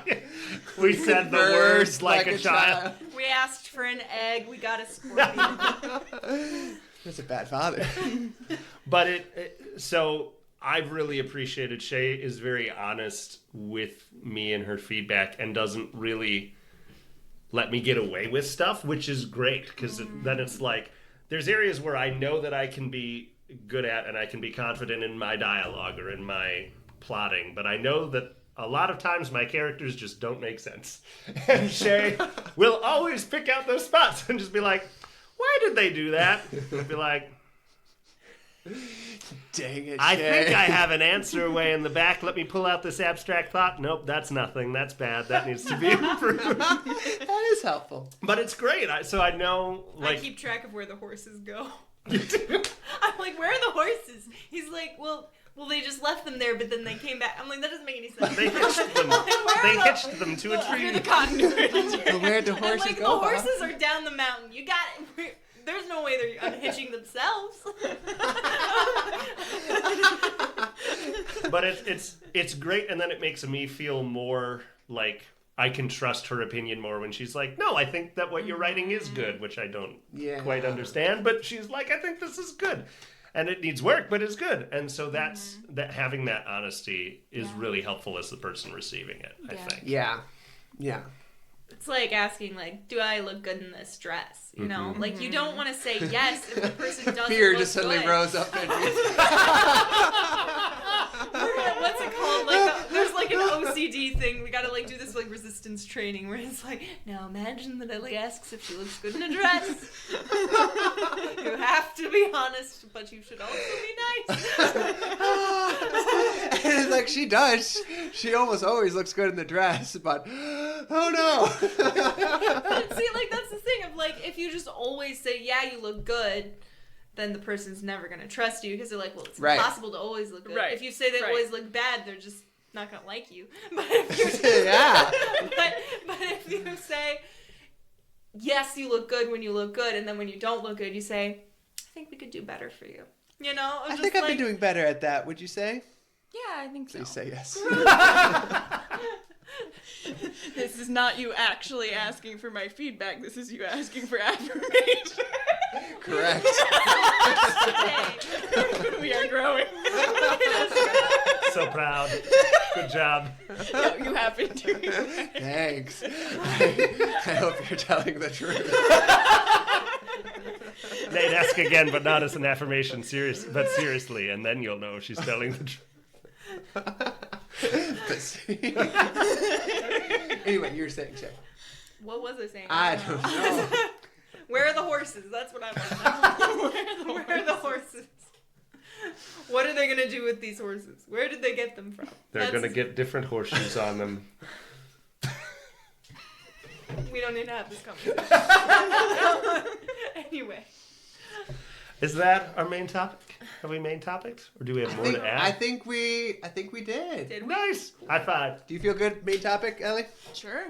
We said the words like a child. We asked for an egg. We got a scorpion. That's a bad father. But so I've really appreciated Shaye is very honest with me and her feedback and doesn't really let me get away with stuff, which is great, because then it's like there's areas where I know that I can be good at and I can be confident in my dialogue or in my plotting, but I know that a lot of times my characters just don't make sense. And Shaye will always pick out those spots and just be like, why did they do that? And be like, Dang it, I Shaye. think I have an answer way in the back. Let me pull out this abstract thought. Nope, that's nothing. That's bad. That needs to be improved. That is helpful. But it's great. So I know, I like, keep track of where the horses go. I'm like, where are the horses? He's like, well, they just left them there, but then they came back. I'm like, that doesn't make any sense. They hitched them. They hitched them to a tree. The continuity. But where'd the horses I'm like, go? the horses are down the mountain. You got it. There's no way they're unhitching themselves. But it's great, and then it makes me feel more like I can trust her opinion more when she's like, no, I think that what you're writing is good, which I don't quite understand, but she's like, I think this is good. And it needs work, but it's good. And so that's that having that honesty is really helpful as the person receiving it, I think. Yeah. It's like asking, like, do I look good in this dress? You know? Like, you don't want to say yes if the person doesn't Fear look just suddenly good. rose up in me. What's it called? Like, there's like an OCD thing. We gotta like do this like resistance training where it's like, now imagine that Ellie asks if she looks good in a dress. You have to be honest, but you should also be nice. And it's like, she does. She almost always looks good in the dress, but oh no. But see, like that's the thing of like, if you just always say, yeah, you look good, then the person's never going to trust you because they're like, well, it's impossible to always look good. Right. If you say they Right. always look bad, they're just not going to like you. But if you just, Yeah. but if you say, yes, you look good when you look good, and then when you don't look good, you say, I think we could do better for you. You know? I think I've been doing better at that, would you say? Yeah, I think so. Please say yes. This is not you actually asking for my feedback. This is you asking for affirmation. Correct. We are growing. So proud. Good job. No, you have been doing it. Thanks. I hope you're telling the truth. Nate, ask again, but not as an affirmation, but seriously, and then you'll know if she's telling the truth. Anyway, you're saying, Shay. What was I saying? I don't know. Where are the horses? That's what I want to know. Where are the horses? What are they going to do with these horses? Where did they get them from? They're going to get different horseshoes on them. We don't need to have this conversation. Anyway. Is that our main topic? Have we main topics? Or do we have more to add? I think we did. Did we? Nice! High five. Do you feel good, main topic, Ellie? Sure.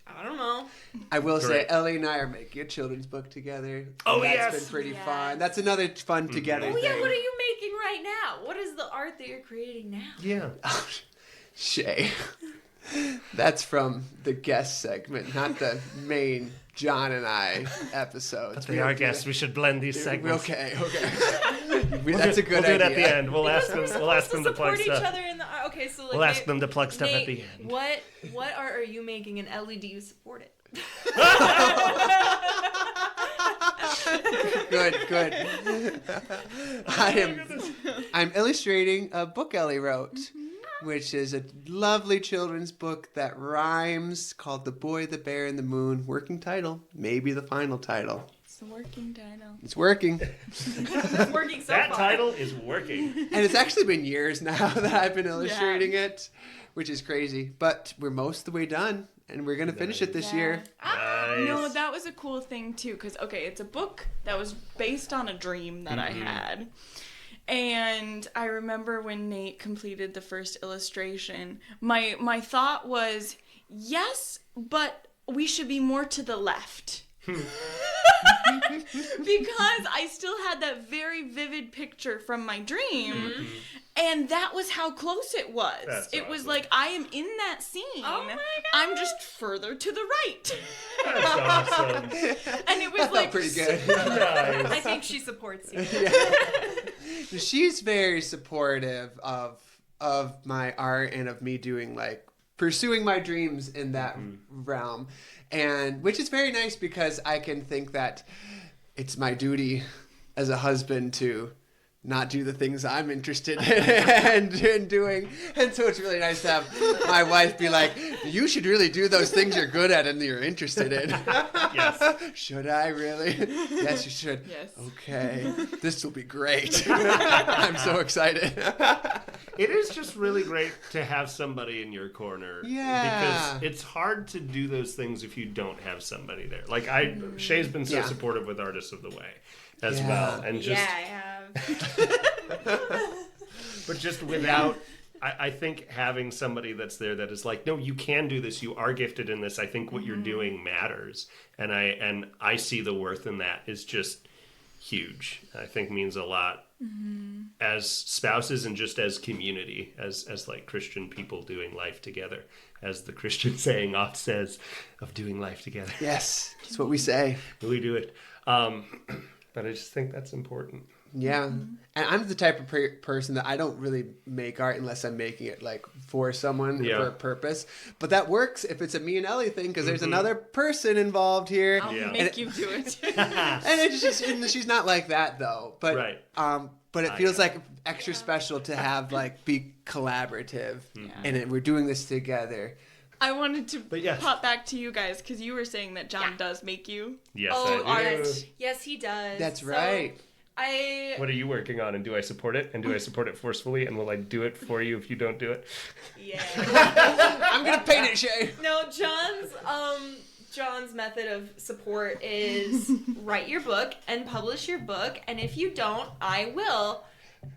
I don't know. I will say, Great. Ellie and I are making a children's book together. Oh, That's yes. been pretty Yes. fun. That's another fun together Oh thing. yeah, what are you making right now? What is the art that you're creating now? Yeah. Shay. That's from the guest segment, not the main Jon and I episodes. But they are guests. We should blend these segments. Okay. That's a good We'll do it idea. at the end. We'll ask them. We'll ask them to plug support each stuff. other in the okay. So like We'll ask them to plug stuff at Nate, the end. What art are you making, and Ellie, do you support it? Good. I'm illustrating a book Ellie wrote, which is a lovely children's book that rhymes, called The Boy, the Bear, and the Moon. Working title, maybe the final title. It's a working title. It's working. It's working so That far. title is working. And it's actually been years now that I've been illustrating it, which is crazy. But we're most of the way done, and we're going to finish it this year. Nice. No, that was a cool thing too, because it's a book that was based on a dream that I had. And I remember when Nate completed the first illustration, my thought was, yes, but we should be more to the left. Because I still had that very vivid picture from my dream, and that was how close it was. That's it was awesome. like, I am in that scene. Oh my God. I'm just further to the right. That's awesome. And it was That like felt pretty good. I Nice. think she supports you. She's very supportive of my art and of me doing pursuing my dreams in that realm, and which is very nice because I can think that it's my duty as a husband to not do the things I'm interested in doing, and so it's really nice to have my wife be like, you should really do those things you're good at and you're interested in. Yes. Should I really? Yes, you should. Yes. Okay. This will be great. I'm so excited. It is just really great to have somebody in your corner. Yeah. Because it's hard to do those things if you don't have somebody there. Like Shay's been so Yeah. supportive with Artists of the Way as Yeah. well. And just Yeah, I have. but just without I think having somebody that's there that is like, no, you can do this. You are gifted in this. I think what you're doing matters. And I see the worth in that is just huge. I think means a lot as spouses and just as community, as like Christian people doing life together, as the Christian saying oft says, of doing life together. Yes, that's what we say. We do it. But I just think that's important. Yeah, and I'm the type of person that I don't really make art unless I'm making it like for someone for a purpose. But that works if it's a me and Ellie thing because there's another person involved here. I'll Yeah. make you do it. And it's just she's not like that though. But Right. but it feels like extra special to have like be collaborative, and we're doing this together. I wanted to yes. pop back to you guys because you were saying that John does make you. Yes, Oh, I do. art. Yes, he does. That's So, right. What are you working on, and do I support it? And do I support it forcefully? And will I do it for you if you don't do it? Yeah. I'm gonna paint it, Shay. No, John's method of support is write your book and publish your book, and if you don't, I will.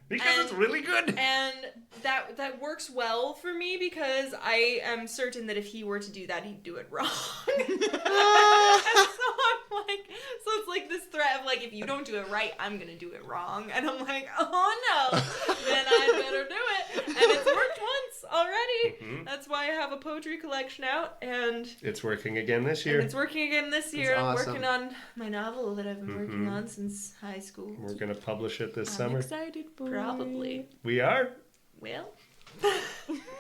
Because it's really good. And that works well for me because I am certain that if he were to do that, he'd do it wrong. So it's like this threat of like, if you don't do it right, I'm gonna do it wrong. And I'm like, oh no, then I'd better do it. And it's worked once already. That's why I have a poetry collection out, and It's working again this year. it's working again this year. I'm awesome. working on my novel that I've been working on since high school. We're going to publish it this I'm summer. excited for Probably. We are. Well,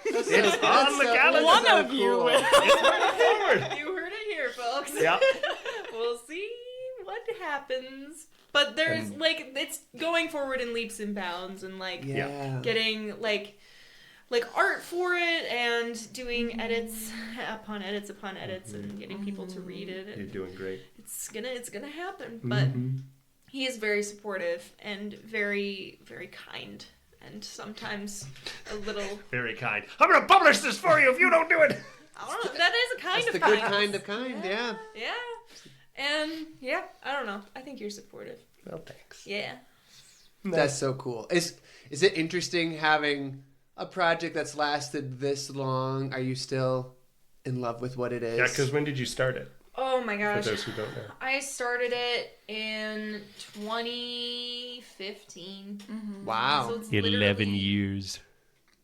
It's on the calendar. One of you will. Forward. you heard it here, folks. Yeah. We'll see what happens. But there's like it's going forward in leaps and bounds, and like Yeah. getting like art for it, and doing edits upon edits upon edits, and getting people to read it. You're And doing great. it's gonna happen. But he is very supportive and very, very kind, and sometimes a little. Very kind. I'm going to publish this for you if you don't do it. I don't know. That is a kind That's of the good kind. kind of kind. Yeah. Yeah. And yeah, I don't know. I think you're supportive. Well, thanks. Yeah. That's so cool. Is it interesting having a project that's lasted this long? Are you still in love with what it is? Yeah, because when did you start it? Oh my For gosh. those who don't know. I started it in 2015. Wow. So it's literally... years.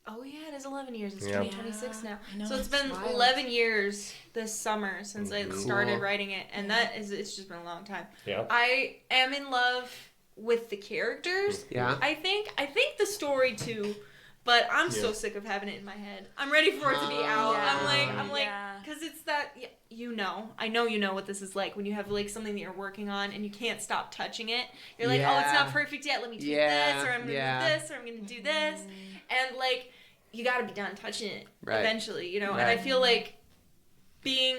Oh yeah, it is 11 years. It's Yeah. 2026 now. I know, So it's it's been wild. 11 years this summer since I started Cool. writing it, and it's just been a long time. Yeah. I am in love with the characters. Yeah. I think the story too, but I'm so sick of having it in my head. I'm ready for it to be out. Yeah. I'm like, Yeah. because it's that I know you know what this is like when you have like something that you're working on and you can't stop touching it. You're like, oh, it's Yeah. not perfect yet. Let me tweak Yeah. this, or I'm gonna Yeah. do this, or I'm gonna do this, and like you got to be done touching it Right. eventually, you know. Right. And I feel like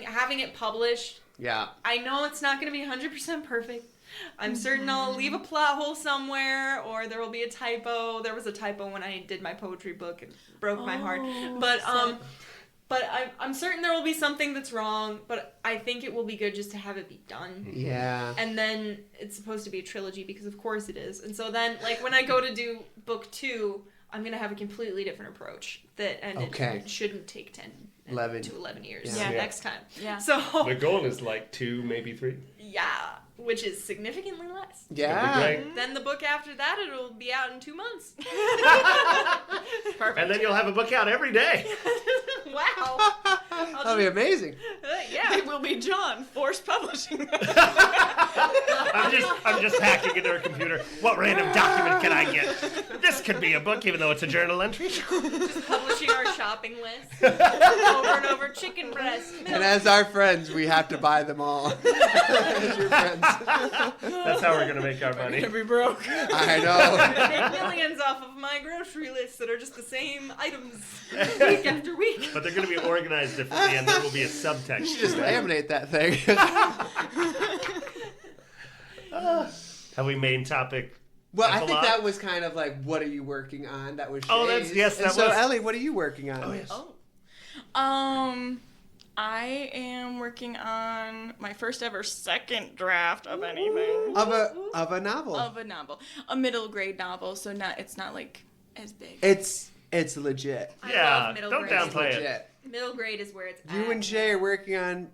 having it published. Yeah. I know it's not going to be 100% perfect. I'm certain I'll leave a plot hole somewhere, or there will be a typo. There was a typo when I did my poetry book and broke my heart. But I'm certain there will be something that's wrong. But I think it will be good just to have it be done. Yeah. And then it's supposed to be a trilogy because of course it is. And so then like when I go to do book 2, I'm gonna have a completely different approach. It shouldn't take 11 years Yeah. next time. Yeah. So The goal is like 2, maybe 3. yeah, which is significantly less. Yeah. Great. Then the book after that, it'll be out in 2 months. And then you'll have a book out every day. Wow. That'll be amazing. Yeah. It will be John, forced publishing. I'm just hacking into her computer. What random document can I get? This could be a book, even though it's a journal entry. Just publishing our shopping list over and over. Chicken breast, milk. And as our friends, we have to buy them all. As your friends. That's how we're gonna make our money. be broke. I know. Make millions off of my grocery lists that are just the same items week after week. But they're gonna be organized differently, and there will be a subtext. Just laminate that thing. Have we main topic Well, That's I a think lot. that was kind of like, what are you working on? That was Oh, Shaye's. yes, And that so, was. Ellie, what are you working on? Oh, yes. I am working on my first ever second draft of anything. Of a novel. Of a novel. A middle grade novel, so it's not like as big. It's legit. I Yeah, love middle don't grade. downplay it. Legit. Middle grade is where it's at. You and Shay are working on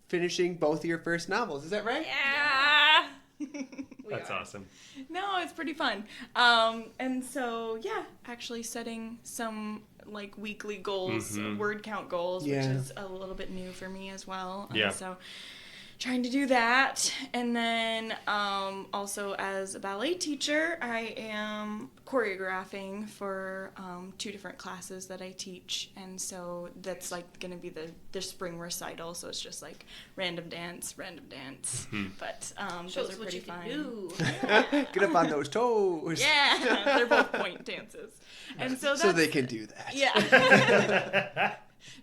finishing both of your first novels. Is that right? Yeah. That's awesome. No, it's pretty fun. And so, yeah, actually setting some like weekly goals, word count goals, Yeah. which is a little bit new for me as well. Yeah. So trying to do that. And then also as a ballet teacher, I am choreographing for 2 different classes that I teach. And so that's like going to be the spring recital. So it's just like random dance. But Show those us are what pretty you can fun. do. Get up on those toes. Yeah, they're both point dances. And so that's... So they can do that. Yeah.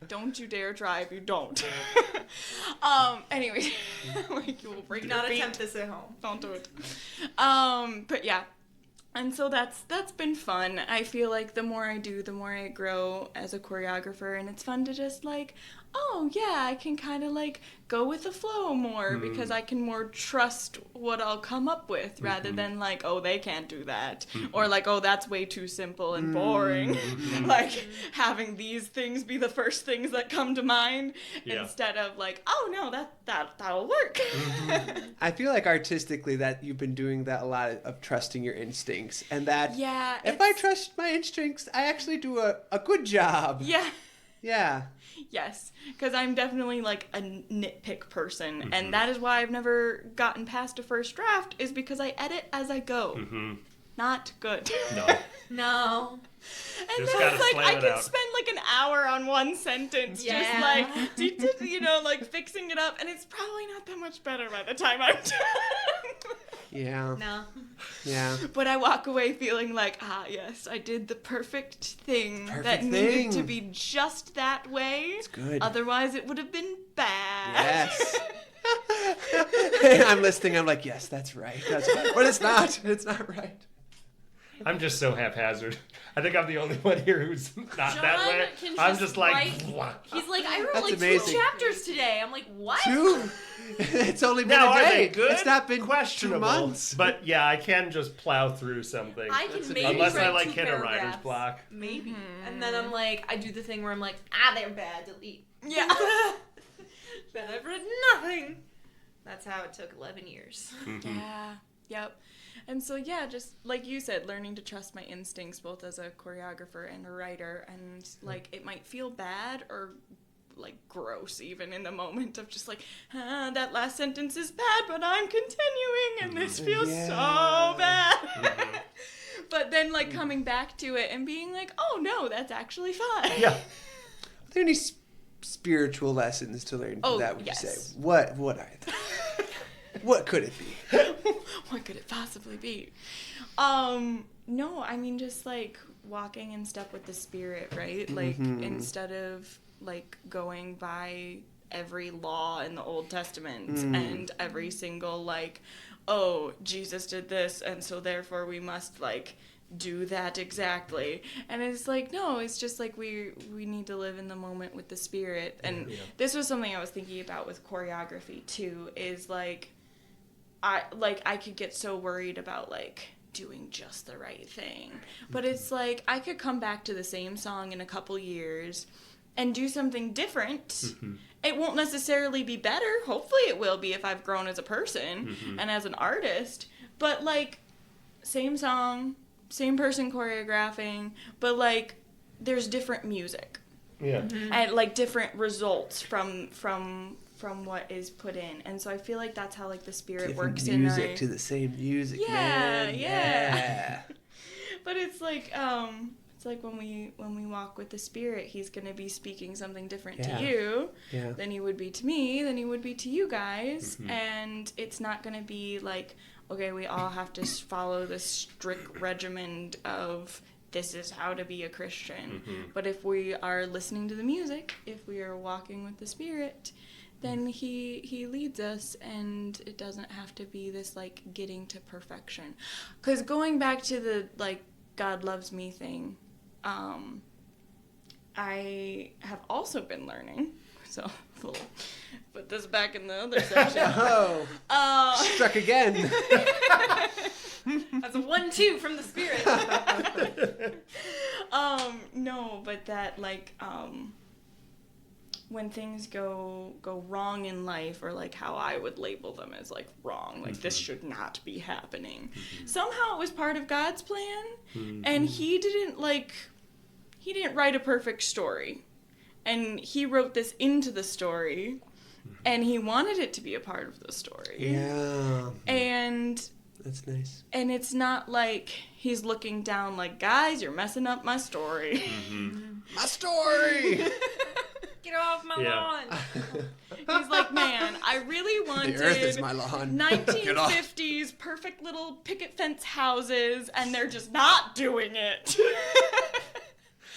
Don't you dare try if you don't. Anyway, like you will break Do your not feet. attempt this at home. Don't do it. But yeah. And so that's been fun. I feel like the more I do, the more I grow as a choreographer, and it's fun to just like, oh yeah, I can kind of like go with the flow more because I can more trust what I'll come up with rather than like, oh, they can't do that, or like, oh, that's way too simple and boring. Like having these things be the first things that come to mind instead of like, oh no, that'll work. I feel like artistically that you've been doing that a lot of trusting your instincts, and that Yeah. if I trust my instincts, I actually do a good job. Yeah. Yeah. Yes, because I'm definitely like a nitpick person, and that is why I've never gotten past a first draft, is because I edit as I go. Not good. No. No. And Just then gotta it's like slam I it could out. spend like an hour on one sentence, just Yeah. like you know, like fixing it up, and it's probably not that much better by the time I'm done. Yeah. No. Yeah. But I walk away feeling like, yes, I did the perfect thing that needed to be just that way. It's good. Otherwise, it would have been bad. Yes. I'm listening. I'm like, yes, that's right. But it's not. It's not right. I'm just so haphazard. I think I'm the only one here who's not that John way. can I'm just just like, write- He's like, I wrote That's like amazing. 2 chapters today. I'm like, what? 2. It's only been now a are day. they good? It's not been 2 questionable. months. But yeah, I can just plow through something. I can maybe Unless write I like 2 hit a writer's paragraphs. block. Maybe. And then I'm like, I do the thing where I'm like, they're bad, delete. Yeah. Then I've read nothing. That's how it took 11 years. Yeah. Yep. And so, yeah, just like you said, learning to trust my instincts both as a choreographer and a writer. And, like, it might feel bad or, like, gross even in the moment of just like, that last sentence is bad, but I'm continuing and this feels so bad. But then, like, coming back to it and being like, oh, no, that's actually fine. Yeah. Are there any spiritual lessons to learn from that, would you yes. say? What are they? What could it be? What could it possibly be? No, I mean, just like walking in step with the spirit, right? Like instead of like going by every law in the Old Testament and every single like, oh, Jesus did this and so therefore we must like do that exactly. And it's like, no, it's just like we need to live in the moment with the spirit. And this was something I was thinking about with choreography too, is like I could get so worried about like doing just the right thing. But it's like I could come back to the same song in a couple years and do something different. It won't necessarily be better. Hopefully it will be if I've grown as a person and as an artist. But like same song, same person choreographing, but like there's different music. Yeah. And like different results from what is put in. And so I feel like that's how like the spirit Different works music in our... to the same music, Yeah, man. yeah. But it's like when we walk with the spirit, he's going to be speaking something different to you than he would be to me, than he would be to you guys. And it's not going to be like, okay, we all have to follow this strict regimen of this is how to be a Christian. But if we are listening to the music, if we are walking with the spirit, then he leads us, and it doesn't have to be this like getting to perfection. Because going back to the like God loves me thing, I have also been learning. So we'll put this back in the other section. Oh, struck again. That's a 1-2 from the spirit. No, but that like when things go wrong in life, or like how I would label them as like wrong, like this should not be happening. Somehow it was part of God's plan, and he didn't write a perfect story. And he wrote this into the story, and he wanted it to be a part of the story. Yeah. And that's nice. And it's not like he's looking down like, guys, you're messing up my story. My story! Get off my lawn. He's like, man, I really wanted The earth is my lawn. 1950s perfect little picket fence houses, and they're just not doing it.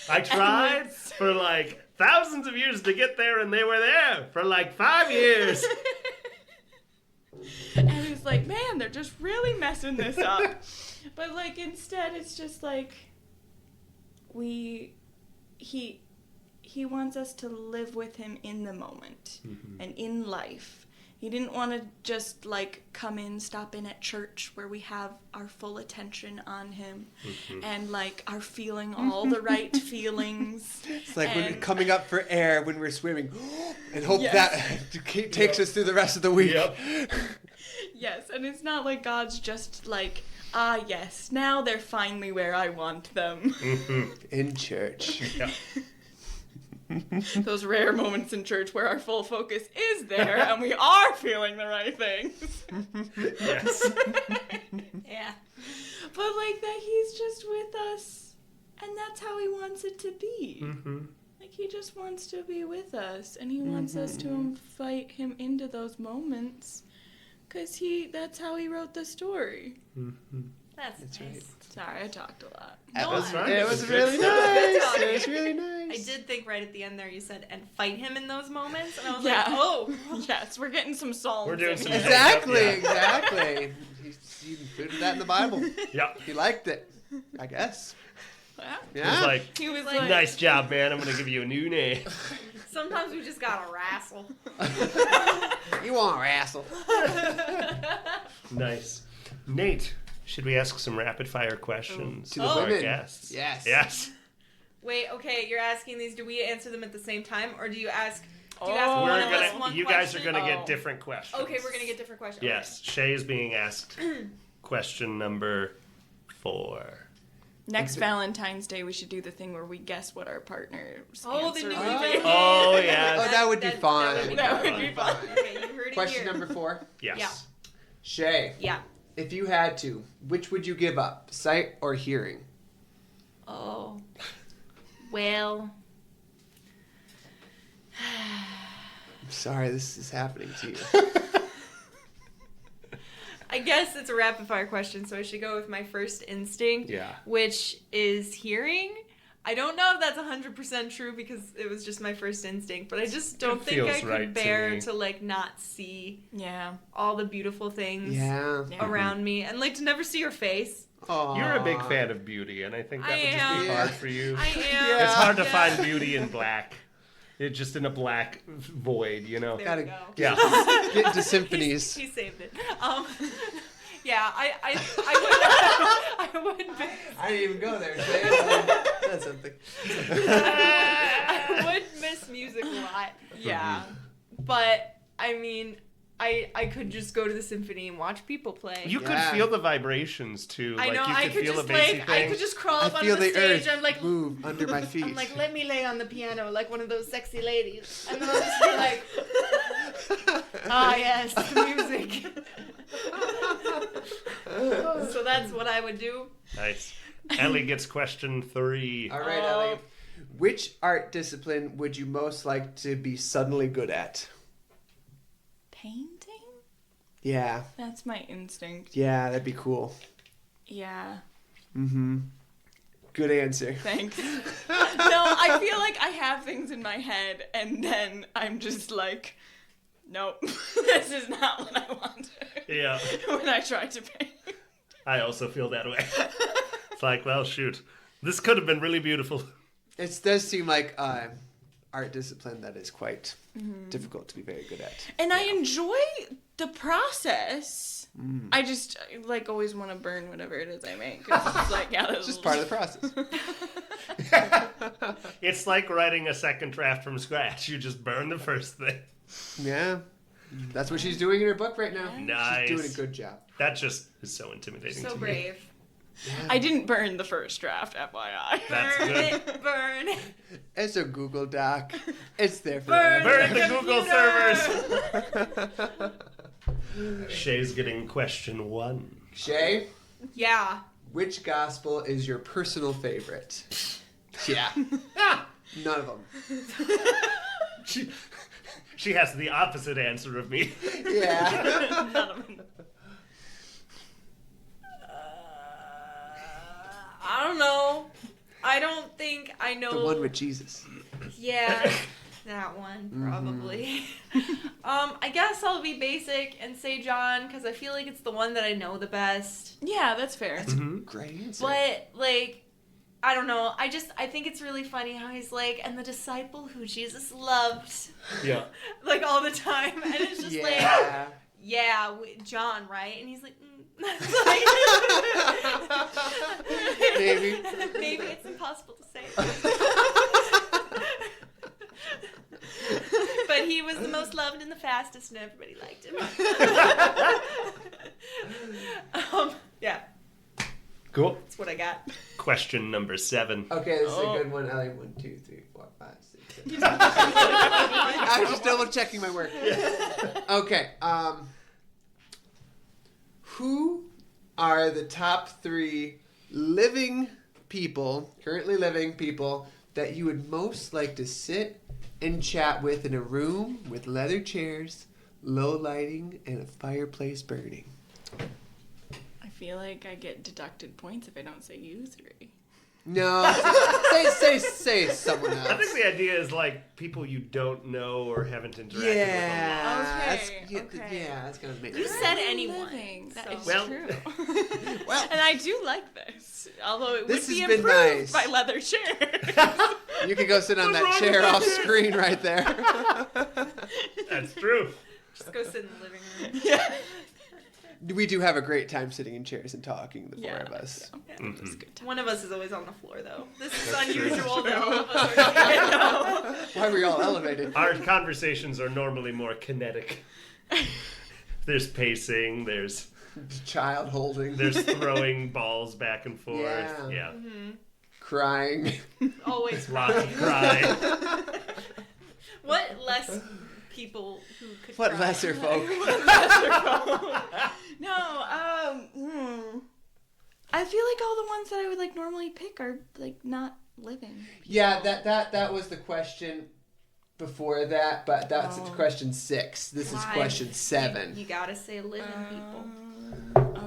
I tried for like thousands of years to get there, and they were there for like 5 years. And he's like, man, they're just really messing this up. But like instead it's just like he wants us to live with him in the moment and in life. He didn't want to just like stop in at church where we have our full attention on him and like are feeling all the right feelings. It's like when we're coming up for air when we're swimming, and hope that takes us through the rest of the week. Yep. Yes, and it's not like God's just like, yes, now they're finally where I want them. In church. Yeah. Those rare moments in church where our full focus is there and we are feeling the right things. Yes. Yeah. But like that he's just with us, and that's how he wants it to be. Like he just wants to be with us, and he wants us to invite him into those moments, because that's how he wrote the story. That's nice. right. Sorry, I talked a lot. That's right. It was Good really stuff. nice. It was really nice. I did think right at the end there you said, and fight him in those moments, and I was Yeah. like, oh. Yes, we're getting some psalms. We're doing in some here. Exactly, Yeah. exactly. He included that in the Bible. Yep. He liked it, I guess. Yeah. It Yeah. was like, He was Like- like, nice job, man. I'm going to give you a new name. Sometimes we just gotta wrestle. You want to wrestle. Nice. Nate, should we ask some rapid fire questions To the of our women. guests? Yes. Yes. Wait, okay, you're asking these. Do we answer them at the same time, or do you ask? Do you Oh. ask We're one of us gonna. one You guys are question? gonna Oh. get different questions. Okay, we're gonna get different questions. Yes. Shay is being asked question number 4. next Valentine's Day, we should do the thing where we guess what our partner's Oh, the answer new would event. be. Oh, yes. Oh, that would be fun. That would be fun. Okay, you heard it Question here. number 4. Yes. Yeah. Shay, Yeah. if you had to, which would you give up, sight or hearing? Oh. Well. I'm sorry this is happening to you. I guess it's a rapid fire question, so I should go with my first instinct, Yeah. which is hearing. I don't know if that's 100% true because it was just my first instinct, but I just don't think feels I could right to bear me. to like not see Yeah. all the beautiful things Yeah. Yeah. around me and like to never see your face. Aww. You're a big fan of beauty, and I think that I would just be am. hard for you. I am. Yeah. It's hard to Yeah. find beauty in black. It's just in a black void, you know? There Gotta we go. Yeah. get into symphonies. He saved it. Yeah, I would miss, I didn't even go there. Shay. That's something. I would miss music a lot. Yeah, but I mean, I could just go to the symphony and watch people play. You could Yeah. feel the vibrations, too. I like, know. you I could could feel just a bassy like thing. I could just crawl I up onto feel the the stage. earth I'm like. move under my feet. I'm like, let me lay on the piano like one of those sexy ladies. And then I'll just be like, yes, the music. So that's what I would do. Nice. Ellie gets question 3. All right, Ellie. Which art discipline would you most like to be suddenly good at? Painting? Yeah. That's my instinct. Yeah, that'd be cool. Yeah. Mm-hmm. Good answer. Thanks. No, I feel like I have things in my head, and then I'm just like, nope, this is not what I wanted. Yeah. When I tried to paint. I also feel that way. It's like, well, shoot. This could have been really beautiful. It does seem like art discipline that is quite difficult to be very good at. And I enjoy the process. I just like always want to burn whatever it is I make. 'Cause it's like, yeah, It's just part of the process. It's like writing a second draft from scratch. You just burn the first thing. Yeah. That's what she's doing in her book right now. Nice. She's doing a good job. That just is so intimidating So to me. brave. I didn't burn the first draft, FYI. That's Burn good. it, burn. It's a Google Doc. It's there for Burn. Burn the Computer. Google servers. Shay's getting question 1. Shay, Yeah. which gospel is your personal favorite? Yeah. None of them. She has the opposite answer of me. Yeah. None of them. I don't know. I don't think I know. The one with Jesus. Yeah, that one probably. I guess I'll be basic and say John because I feel like it's the one that I know the best. Yeah, that's fair. That's a great answer. But like, I don't know. I think it's really funny how he's like, and the disciple who Jesus loved, Yeah. like all the time, and it's just like, Yeah. yeah, John, right? And he's like, That's like Maybe. maybe it's impossible to say. But he was the most loved and the fastest, and everybody liked him. Yeah, Cool. that's what I got. Question number 7. Okay, this is a good one. Ellie, 1, 2, 3, 4, 5, 6, 7. I was just double checking my work. Okay. Who are the top 3 currently living people, that you would most like to sit and chat with in a room with leather chairs, low lighting, and a fireplace burning? I feel like I get deducted points if I don't say you 3. No, say someone else. I think the idea is like people you don't know or haven't interacted with a lot. Yeah, Okay, okay. that's gonna make You sense. said anyone. Living. That so- is Well- true. Well, And I do like this, although it This would be has been improved nice. by leather chairs. you could go sit on What's that wrong chair with off this? screen right there. That's true. Just go sit in the living room. Yeah. We do have a great time sitting in chairs and talking, the 4 of us. So, yeah, Mhm. it was a good time. One of us is always on the floor, though. This is That's true. unusual that all of us are together. Why were you all elevated? Our conversations are normally more kinetic. There's pacing, there's Child holding. throwing balls back and forth. Yeah. Yeah. Crying. Always Lots of crying. crying. What less people who could What cry? lesser folk? No, I feel like all the ones that I would like normally pick are like not living. Yeah, that was the question before that, but that's Oh. question 6. This is Why? question 7. You gotta say living people.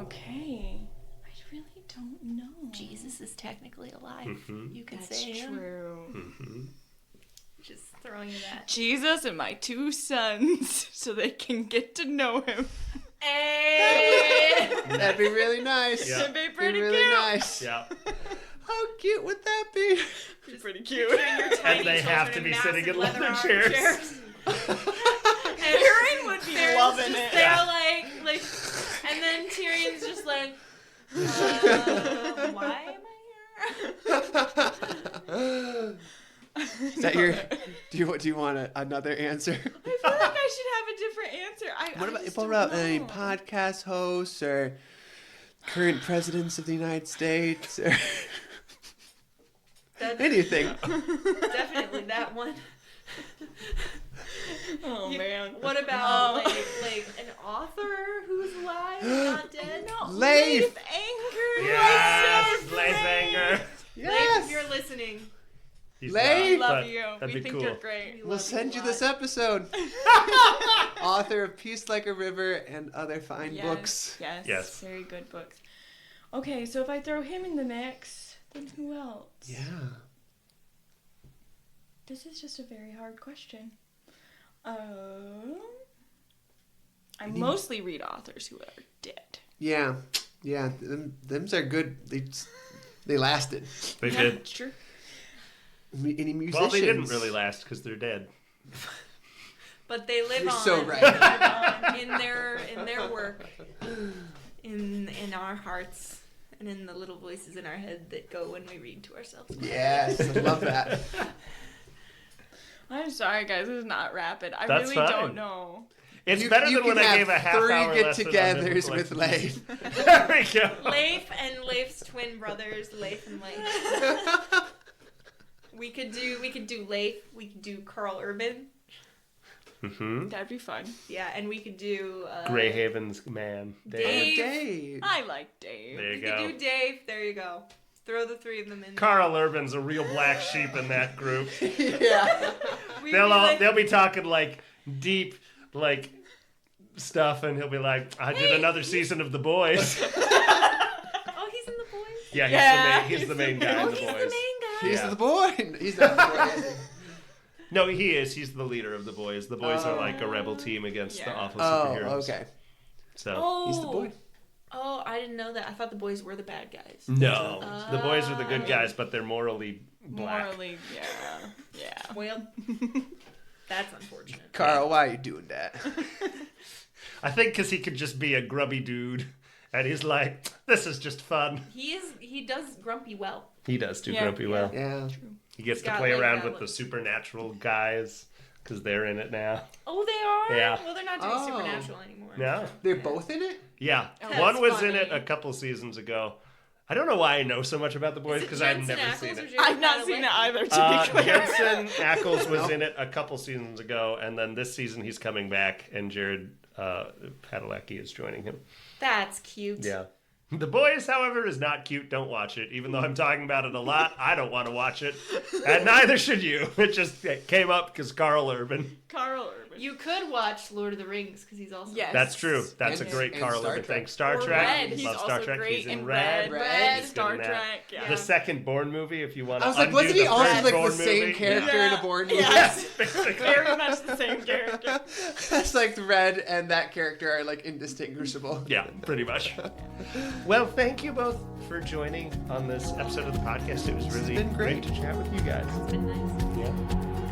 Okay. I really don't know. Jesus is technically alive. Mhm. You could That's say him. true. Mhm. Just throwing you that. Jesus and my 2 sons, so they can get to know him. Hey! That'd be really nice. Yeah. It'd be pretty really cute. nice. Yeah. How cute would that be? It's pretty cute. And they have to be sitting in leather chairs. Aaron would be loving it. They're Yeah. like, and then Tyrion's just like, why am I here? Is that your? Do you want another answer? I feel like I should have a different answer. What I about just what don't about any know. podcast hosts or current presidents of the United States or That's anything? definitely that one. Oh You- man. What about like an author who's alive, not dead? No, Leif. Anger. Yes, So Leif great. Anger. Like, if you're listening, He's Leif. not, Love but you. That'd We be think cool. you're great. we We'll love send you you a this lot. episode. Author of Peace Like a River and other fine Yes, books. Yes. Yes. Very good books. Okay, so if I throw him in the mix, then who else? Yeah. This is just a very hard question. I mostly read authors who are dead. Yeah. Them's are good. They lasted. They Yeah, did. it's true. Any musicians? Well, they didn't really last because they're dead. But they live You're on. so right. They live on in their work, in our hearts, and in the little voices in our head that go when we read to ourselves. Yes, I love that. I'm sorry, guys. This is not rapid. I That's really fine. don't know. It's You- better you than when can I have gave a half-hour three lesson on get-togethers with inflection. Leif. There we go. Leif and Leif's twin brothers, Leif and Leif. We could do Leif. We could do Carl Urban. Mm-hmm. That'd be fun. Yeah, and we could do Greyhaven's man. Dave. Dave. I like Dave. There you We go. could do Dave. There you go. Throw the three of them in. Carl Urban's a real black sheep in that group. Yeah. We'd They'll be like, they'll be talking like deep like stuff, and he'll be like, "I did another season of The Boys." oh, he's in the boys. Yeah, he's the main guy Oh, in The he's the Boys. main guy. He's Yeah. the boy. He's not the boy. Is he? No, he is. He's the leader of The Boys. The Boys are like a rebel team against the Yeah. awful Oh, superheroes. okay. So Oh, He's the boy. Oh, I didn't know that. I thought the boys were the bad guys. no, the boys are the good guys, but they're morally black. Morally, yeah. Well, that's unfortunate. Carl, why are you doing that? I think because he could just be a grubby dude, and he's like, "This is just fun." He does grumpy well. He does do Yeah, grumpy well. Yeah. He gets He's to got, play like, around that with look. the supernatural guys because they're in it now. Oh, they are. Yeah. Well, they're not doing Oh. supernatural anymore. No. They're both in it? Yeah, Oh, one that's was in funny. it a couple seasons ago. I don't know why I know so much about The Boys Is it because I've Jensen never Ackles seen or it. Jared I've not seen it Padalecki? either, to be clear. Jensen Ackles was in it a couple seasons ago, and then this season he's coming back, and Jared Padalecki is joining him. That's cute. Yeah. The Boys, however, is not cute. Don't watch it. Even though I'm talking about it a lot, I don't want to watch it. And neither should you. It just came up because Carl Urban. Carl Urban. You could watch Lord of the Rings because he's also. Yes. That's true. That's And- a great and Carl Star Urban Trek. thing. Star Or Trek. Red. He's Love also Star Trek. great He's in in Red. Red. He's good Star in that. Trek. Yeah. The second Bourne movie, if you want to I was like, undo wasn't he the also first like Bourne the same movie? character in a Bourne movie? Yes. Basically. Very much the same character. That's like Red and that character are like indistinguishable. Yeah, pretty much. Well, thank you both for joining on this episode of the podcast. It was really been great. to chat with you guys. It's been nice. Yeah.